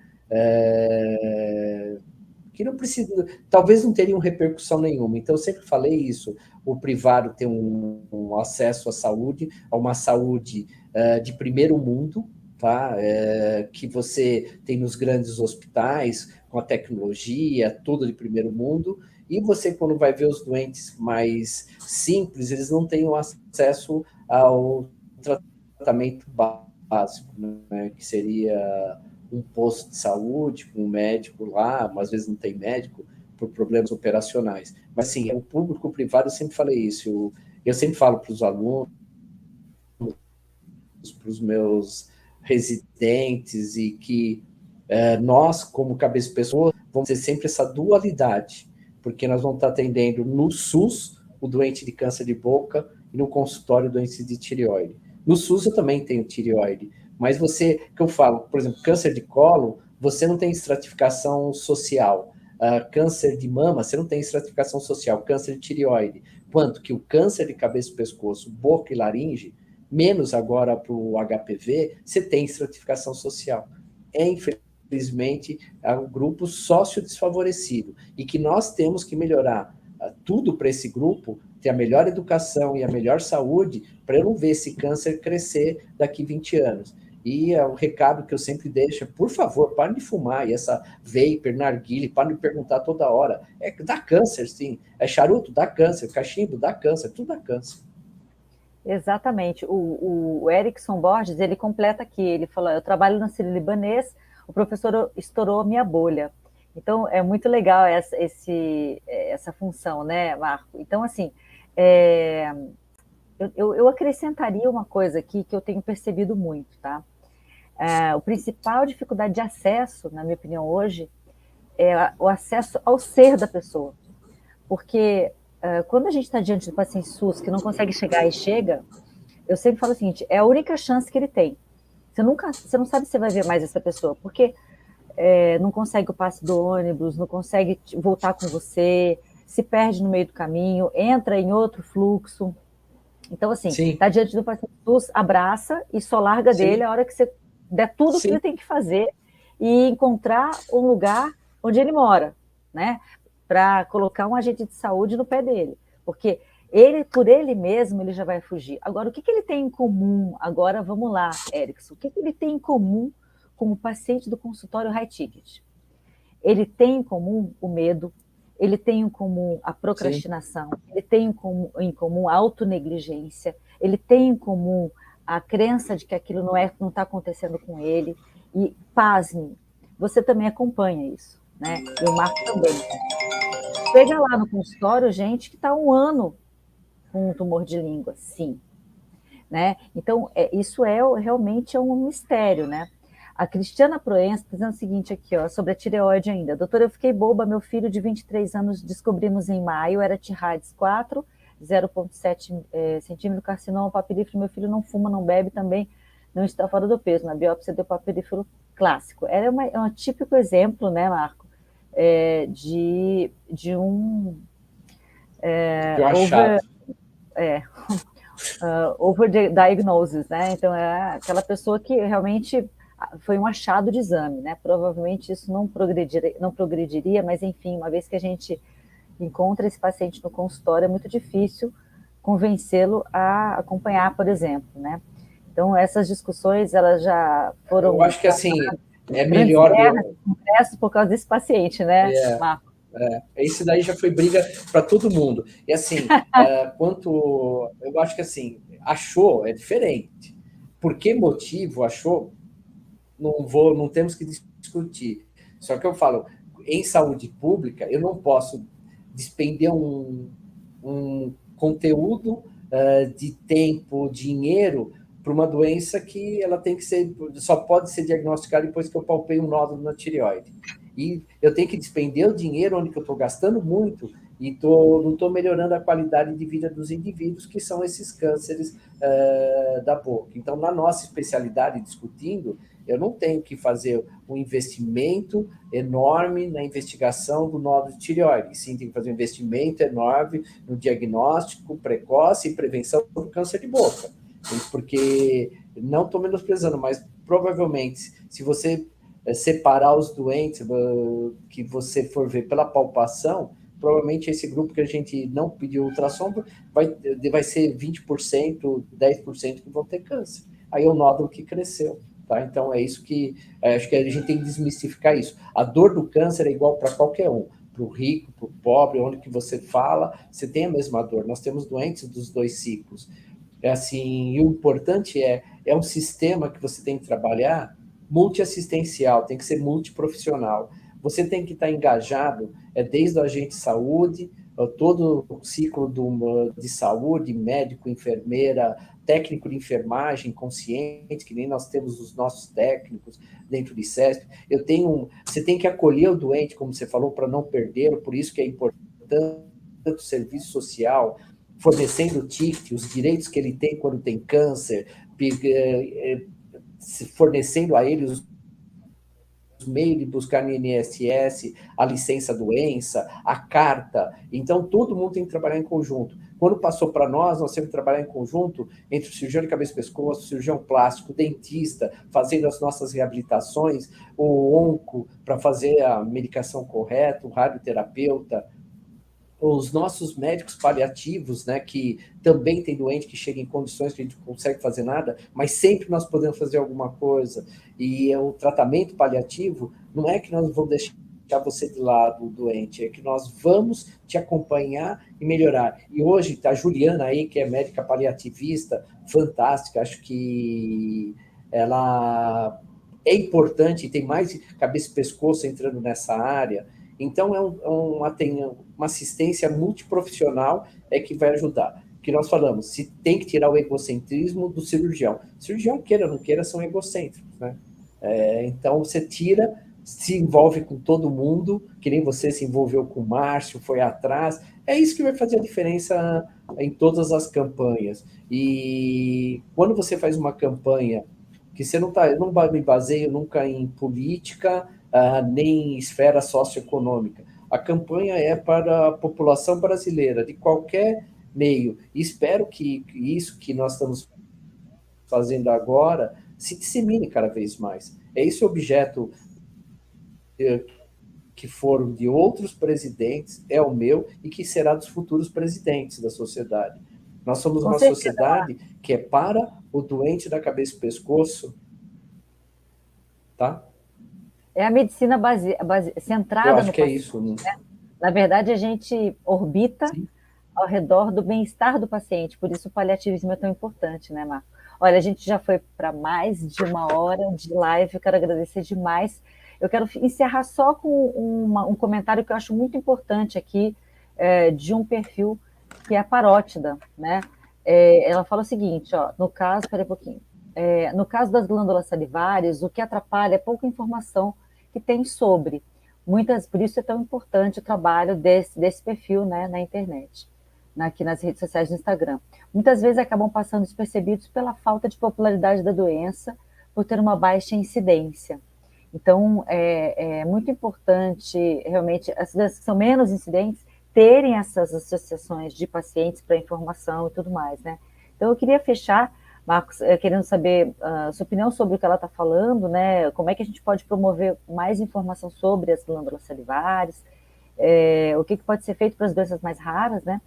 Que não precisa, talvez não teriam repercussão nenhuma. Então, eu sempre falei isso: o privado tem um acesso à saúde, a uma saúde de primeiro mundo, tá? Que você tem nos grandes hospitais, com a tecnologia, tudo de primeiro mundo, e você, quando vai ver os doentes mais simples, eles não têm o acesso ao tratamento básico, né? Que seria um posto de saúde, com um médico lá, mas às vezes não tem médico, por problemas operacionais. Mas, sim, o público privado, eu sempre falei isso, eu sempre falo para os alunos, para os meus residentes, e que nós, como cabeça de pessoa, vamos ter sempre essa dualidade, porque nós vamos estar atendendo no SUS o doente de câncer de boca e no consultório o doente de tireoide. No SUS eu também tenho tireoide, mas você, que eu falo, por exemplo, câncer de colo, você não tem estratificação social. Câncer de mama, você não tem estratificação social. Câncer de tireoide. Quanto que o câncer de cabeça e pescoço, boca e laringe, menos agora para o HPV, você tem estratificação social. Infelizmente, é um grupo sócio-desfavorecido, e que nós temos que melhorar tudo para esse grupo ter a melhor educação e a melhor saúde, para eu não ver esse câncer crescer daqui 20 anos. E o recado que eu sempre deixo é, por favor, pare de fumar, e essa vapor, narguile, para de perguntar toda hora. Dá câncer, sim. É charuto? Dá câncer. Cachimbo? Dá câncer. Tudo dá câncer. Exatamente. O Erickson Borges, ele completa aqui, ele falou, eu trabalho no Sírio-Libanês, o professor estourou a minha bolha. Então, é muito legal essa função, né, Marco? Então, assim, eu acrescentaria uma coisa aqui que eu tenho percebido muito, tá? O principal dificuldade de acesso, na minha opinião, hoje, é o acesso ao ser da pessoa. Porque quando a gente está diante do paciente SUS que não consegue chegar e chega, eu sempre falo o seguinte, é a única chance que ele tem. Você não sabe se você vai ver mais essa pessoa, porque não consegue o passe do ônibus, não consegue voltar com você, se perde no meio do caminho, entra em outro fluxo. Então, assim, está diante do paciente SUS, abraça e só larga dele a hora que você der tudo o que ele tem que fazer e encontrar um lugar onde ele mora, né? Para colocar um agente de saúde no pé dele. Porque ele, por ele mesmo, ele já vai fugir. Agora, o que ele tem em comum? Agora, vamos lá, Erickson. O que ele tem em comum com o paciente do consultório high ticket? Ele tem em comum o medo, ele tem em comum a procrastinação, ele tem em comum a autonegligência, ele tem em comum a crença de que aquilo não está acontecendo com ele. E, pasme, você também acompanha isso, né? E o Marco também. Chega lá no consultório, gente que está 1 ano com um tumor de língua, sim. Né? Então, isso realmente é um mistério, né? A Cristiana Proença está dizendo o seguinte aqui, ó, sobre a tireoide ainda. Doutora, eu fiquei boba, meu filho de 23 anos descobrimos em maio, era Tirades 4, 0,7 centímetro, carcinoma papilífero, meu filho não fuma, não bebe também, não está fora do peso. Na biópsia deu papilífero clássico. Era um típico exemplo, né, Marco, de um De um achado. overdiagnosis, né? Então, é aquela pessoa que realmente foi um achado de exame, né? Provavelmente isso não progrediria, mas enfim, uma vez que a gente encontra esse paciente no consultório, é muito difícil convencê-lo a acompanhar, por exemplo, né? Então, essas discussões, elas já foram... Eu acho que, assim, é grandes melhor... guerras, congressos por causa desse paciente, né, Marco? Esse daí já foi briga para todo mundo. E assim, quanto... Eu acho que assim, achou é diferente. Por que motivo achou? Não temos que discutir. Só que eu falo, em saúde pública, eu não posso despender um conteúdo de tempo, dinheiro, para uma doença que ela tem que ser, só pode ser diagnosticada depois que eu palpei um nódulo na tireoide. E eu tenho que despender o dinheiro onde eu estou gastando muito e não estou melhorando a qualidade de vida dos indivíduos, que são esses cânceres da boca. Então, na nossa especialidade, discutindo, eu não tenho que fazer um investimento enorme na investigação do nódulo de tireoide. Sim, tem que fazer um investimento enorme no diagnóstico precoce e prevenção do câncer de boca. Porque, não estou menosprezando, mas provavelmente, se você separar os doentes que você for ver pela palpação, provavelmente esse grupo que a gente não pediu ultrassom vai ser 20%, 10% que vão ter câncer. Aí é o nódulo que cresceu. Tá? Então, é isso que... acho que a gente tem que desmistificar isso. A dor do câncer é igual para qualquer um. Para o rico, para o pobre, onde que você fala, você tem a mesma dor. Nós temos doentes dos dois ciclos. Assim, e o importante é um sistema que você tem que trabalhar multiassistencial, tem que ser multiprofissional. Você tem que estar engajado desde o agente de saúde, todo o ciclo de saúde, médico, enfermeira, técnico de enfermagem consciente, que nem nós temos os nossos técnicos dentro de CESP. Você tem que acolher o doente, como você falou, para não perdê-lo, por isso que é importante o serviço social, fornecendo o ticket, os direitos que ele tem quando tem câncer, fornecendo a ele os meios de buscar no INSS a licença doença, a carta. Então, todo mundo tem que trabalhar em conjunto. Quando passou para nós temos que trabalhar em conjunto entre o cirurgião de cabeça e pescoço, o cirurgião plástico, o dentista, fazendo as nossas reabilitações, o onco para fazer a medicação correta, o radioterapeuta, os nossos médicos paliativos, né, que também tem doente que chega em condições que a gente não consegue fazer nada, mas sempre nós podemos fazer alguma coisa. E o tratamento paliativo não é que nós vamos deixar você de lado, doente, é que nós vamos te acompanhar e melhorar. E hoje, a Juliana aí, que é médica paliativista, fantástica, acho que ela é importante, tem mais cabeça e pescoço entrando nessa área. Então, tem uma assistência multiprofissional que vai ajudar. Que nós falamos, se tem que tirar o egocentrismo do cirurgião. O cirurgião, queira ou não queira, são egocêntricos, né? Então, você tira, se envolve com todo mundo, que nem você se envolveu com o Márcio, foi atrás. É isso que vai fazer a diferença em todas as campanhas. E quando você faz uma campanha que você não tá, eu não me baseio nunca em política, nem esfera socioeconômica. A campanha é para a população brasileira, de qualquer meio. E espero que isso que nós estamos fazendo agora se dissemine cada vez mais. É esse o objeto que foram de outros presidentes, é o meu, e que será dos futuros presidentes da sociedade. Nós somos uma sociedade que é para o doente da cabeça e pescoço, tá? É a medicina centrada Eu acho no que paciente. É isso. Né? Na verdade, a gente orbita Sim. ao redor do bem-estar do paciente, por isso o paliativismo é tão importante, né, Marco? Olha, a gente já foi para mais de 1 hora de live, eu quero agradecer demais. Eu quero encerrar só com um comentário que eu acho muito importante aqui, de um perfil que é a Parótida, né? Ela fala o seguinte, ó, no caso, espera um pouquinho. no caso das glândulas salivares, o que atrapalha é pouca informação que tem sobre. Por isso é tão importante o trabalho desse perfil, né, na internet, aqui nas redes sociais do Instagram. Muitas vezes acabam passando despercebidos pela falta de popularidade da doença, por ter uma baixa incidência. Então, é muito importante, realmente, as doenças que são menos incidentes, terem essas associações de pacientes para informação e tudo mais, né? Então, eu queria fechar, Marcos, querendo saber a sua opinião sobre o que ela está falando, né? Como é que a gente pode promover mais informação sobre as glândulas salivares, o que pode ser feito para as doenças mais raras, né?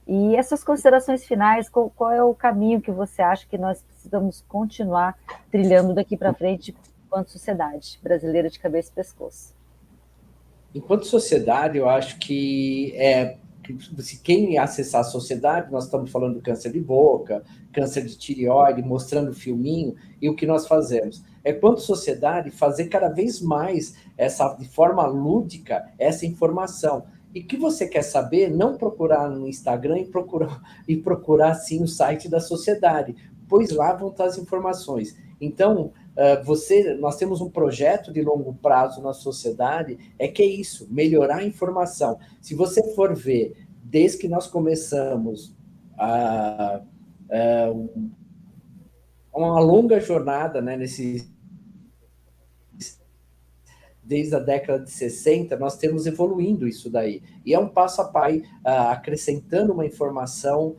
E essas considerações finais, qual é o caminho que você acha que nós precisamos continuar trilhando daqui para frente enquanto sociedade brasileira de cabeça e pescoço? Enquanto sociedade, eu acho que se quem acessar a sociedade, nós estamos falando do câncer de boca, câncer de tireoide, mostrando filminho, e o que nós fazemos? Quanto sociedade, fazer cada vez mais, de forma lúdica, essa informação. E o que você quer saber, não procurar no Instagram procurar sim o site da sociedade, pois lá vão estar as informações. Então, nós temos um projeto de longo prazo na sociedade, que é isso, melhorar a informação. Se você for ver, desde que nós começamos uma longa jornada, né, desde a década de 60, nós temos evoluindo isso daí. E é um passo a passo, acrescentando uma informação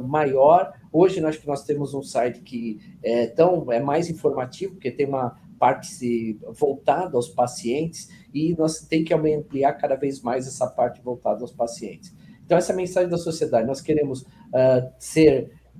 maior. Hoje, acho que nós temos um site que é mais informativo, porque tem uma parte voltada aos pacientes, e nós temos que ampliar cada vez mais essa parte voltada aos pacientes. Então, essa é a mensagem da sociedade. Nós queremos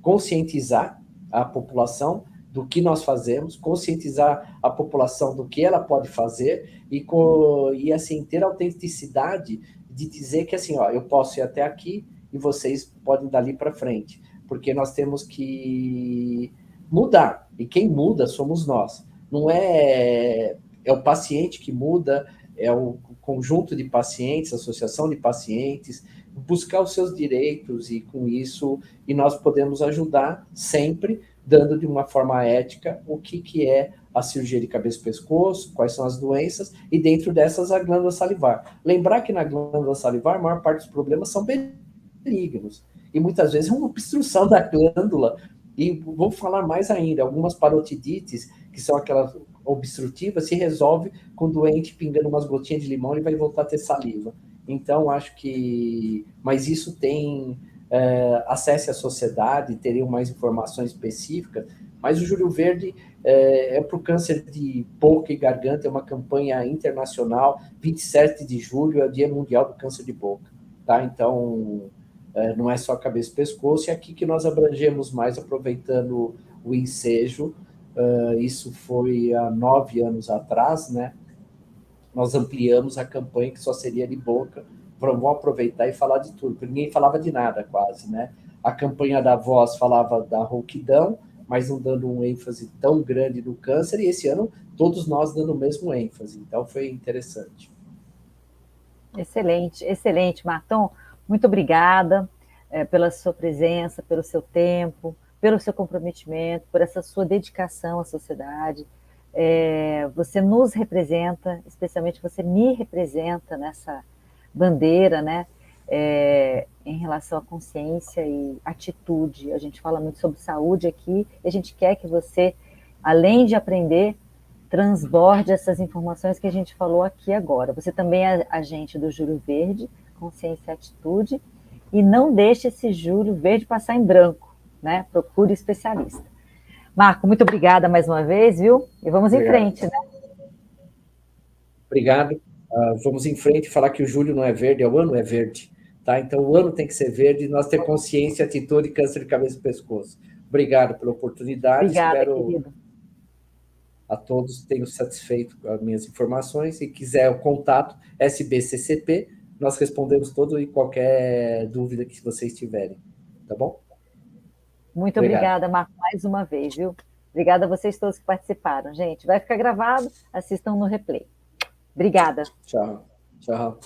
conscientizar a população do que nós fazemos, conscientizar a população do que ela pode fazer e assim, ter a autenticidade de dizer que assim, ó, eu posso ir até aqui e vocês podem dali para frente, porque nós temos que mudar, e quem muda somos nós. Não é o paciente que muda, é o conjunto de pacientes, associação de pacientes, buscar os seus direitos, e com isso, e nós podemos ajudar sempre, dando de uma forma ética o que é a cirurgia de cabeça e pescoço, quais são as doenças, e dentro dessas a glândula salivar. Lembrar que na glândula salivar, a maior parte dos problemas são benignos, e muitas vezes é uma obstrução da glândula, e vou falar mais ainda, algumas parotidites, que são aquelas obstrutivas, se resolve com o doente pingando umas gotinhas de limão e vai voltar a ter saliva. Então, acho que... Mas isso tem... acesse a sociedade, teriam mais informações específicas, mas o Júlio Verde para o câncer de boca e garganta, é uma campanha internacional, 27 de julho é o Dia Mundial do Câncer de Boca, tá? Então, não é só cabeça e pescoço, e aqui que nós abrangemos mais, aproveitando o ensejo, isso foi há 9 anos atrás, né? Nós ampliamos a campanha, que só seria de boca. Vamos aproveitar e falar de tudo, porque ninguém falava de nada quase, né? A campanha da voz falava da rouquidão, mas não dando um ênfase tão grande no câncer, e esse ano todos nós dando o mesmo ênfase, então foi interessante. Excelente, excelente, Marton. Muito obrigada pela sua presença, pelo seu tempo, pelo seu comprometimento, por essa sua dedicação à sociedade. Você nos representa, especialmente você me representa nessa bandeira, né? Em relação à consciência e atitude. A gente fala muito sobre saúde aqui, e a gente quer que você, além de aprender, transborde essas informações que a gente falou aqui agora. Você também é agente do Júlio Verde, Consciência e Atitude, e não deixe esse Júlio Verde passar em branco, né? Procure especialista. Marco, muito obrigada mais uma vez, viu? E vamos em frente, né? Obrigado. Vamos em frente, falar que o Júlio não é verde, o ano é verde, tá? Então o ano tem que ser verde, e nós ter consciência, atitude, câncer de cabeça e pescoço. Obrigado pela oportunidade, Obrigada, espero querido. A todos tenho satisfeito com as minhas informações, e quiser o contato SBCCP, nós respondemos todo e qualquer dúvida que vocês tiverem, tá bom? Muito obrigada, Marco, mais uma vez, viu? Obrigada a vocês todos que participaram. Gente, vai ficar gravado, assistam no replay. Obrigada. Tchau. Tchau.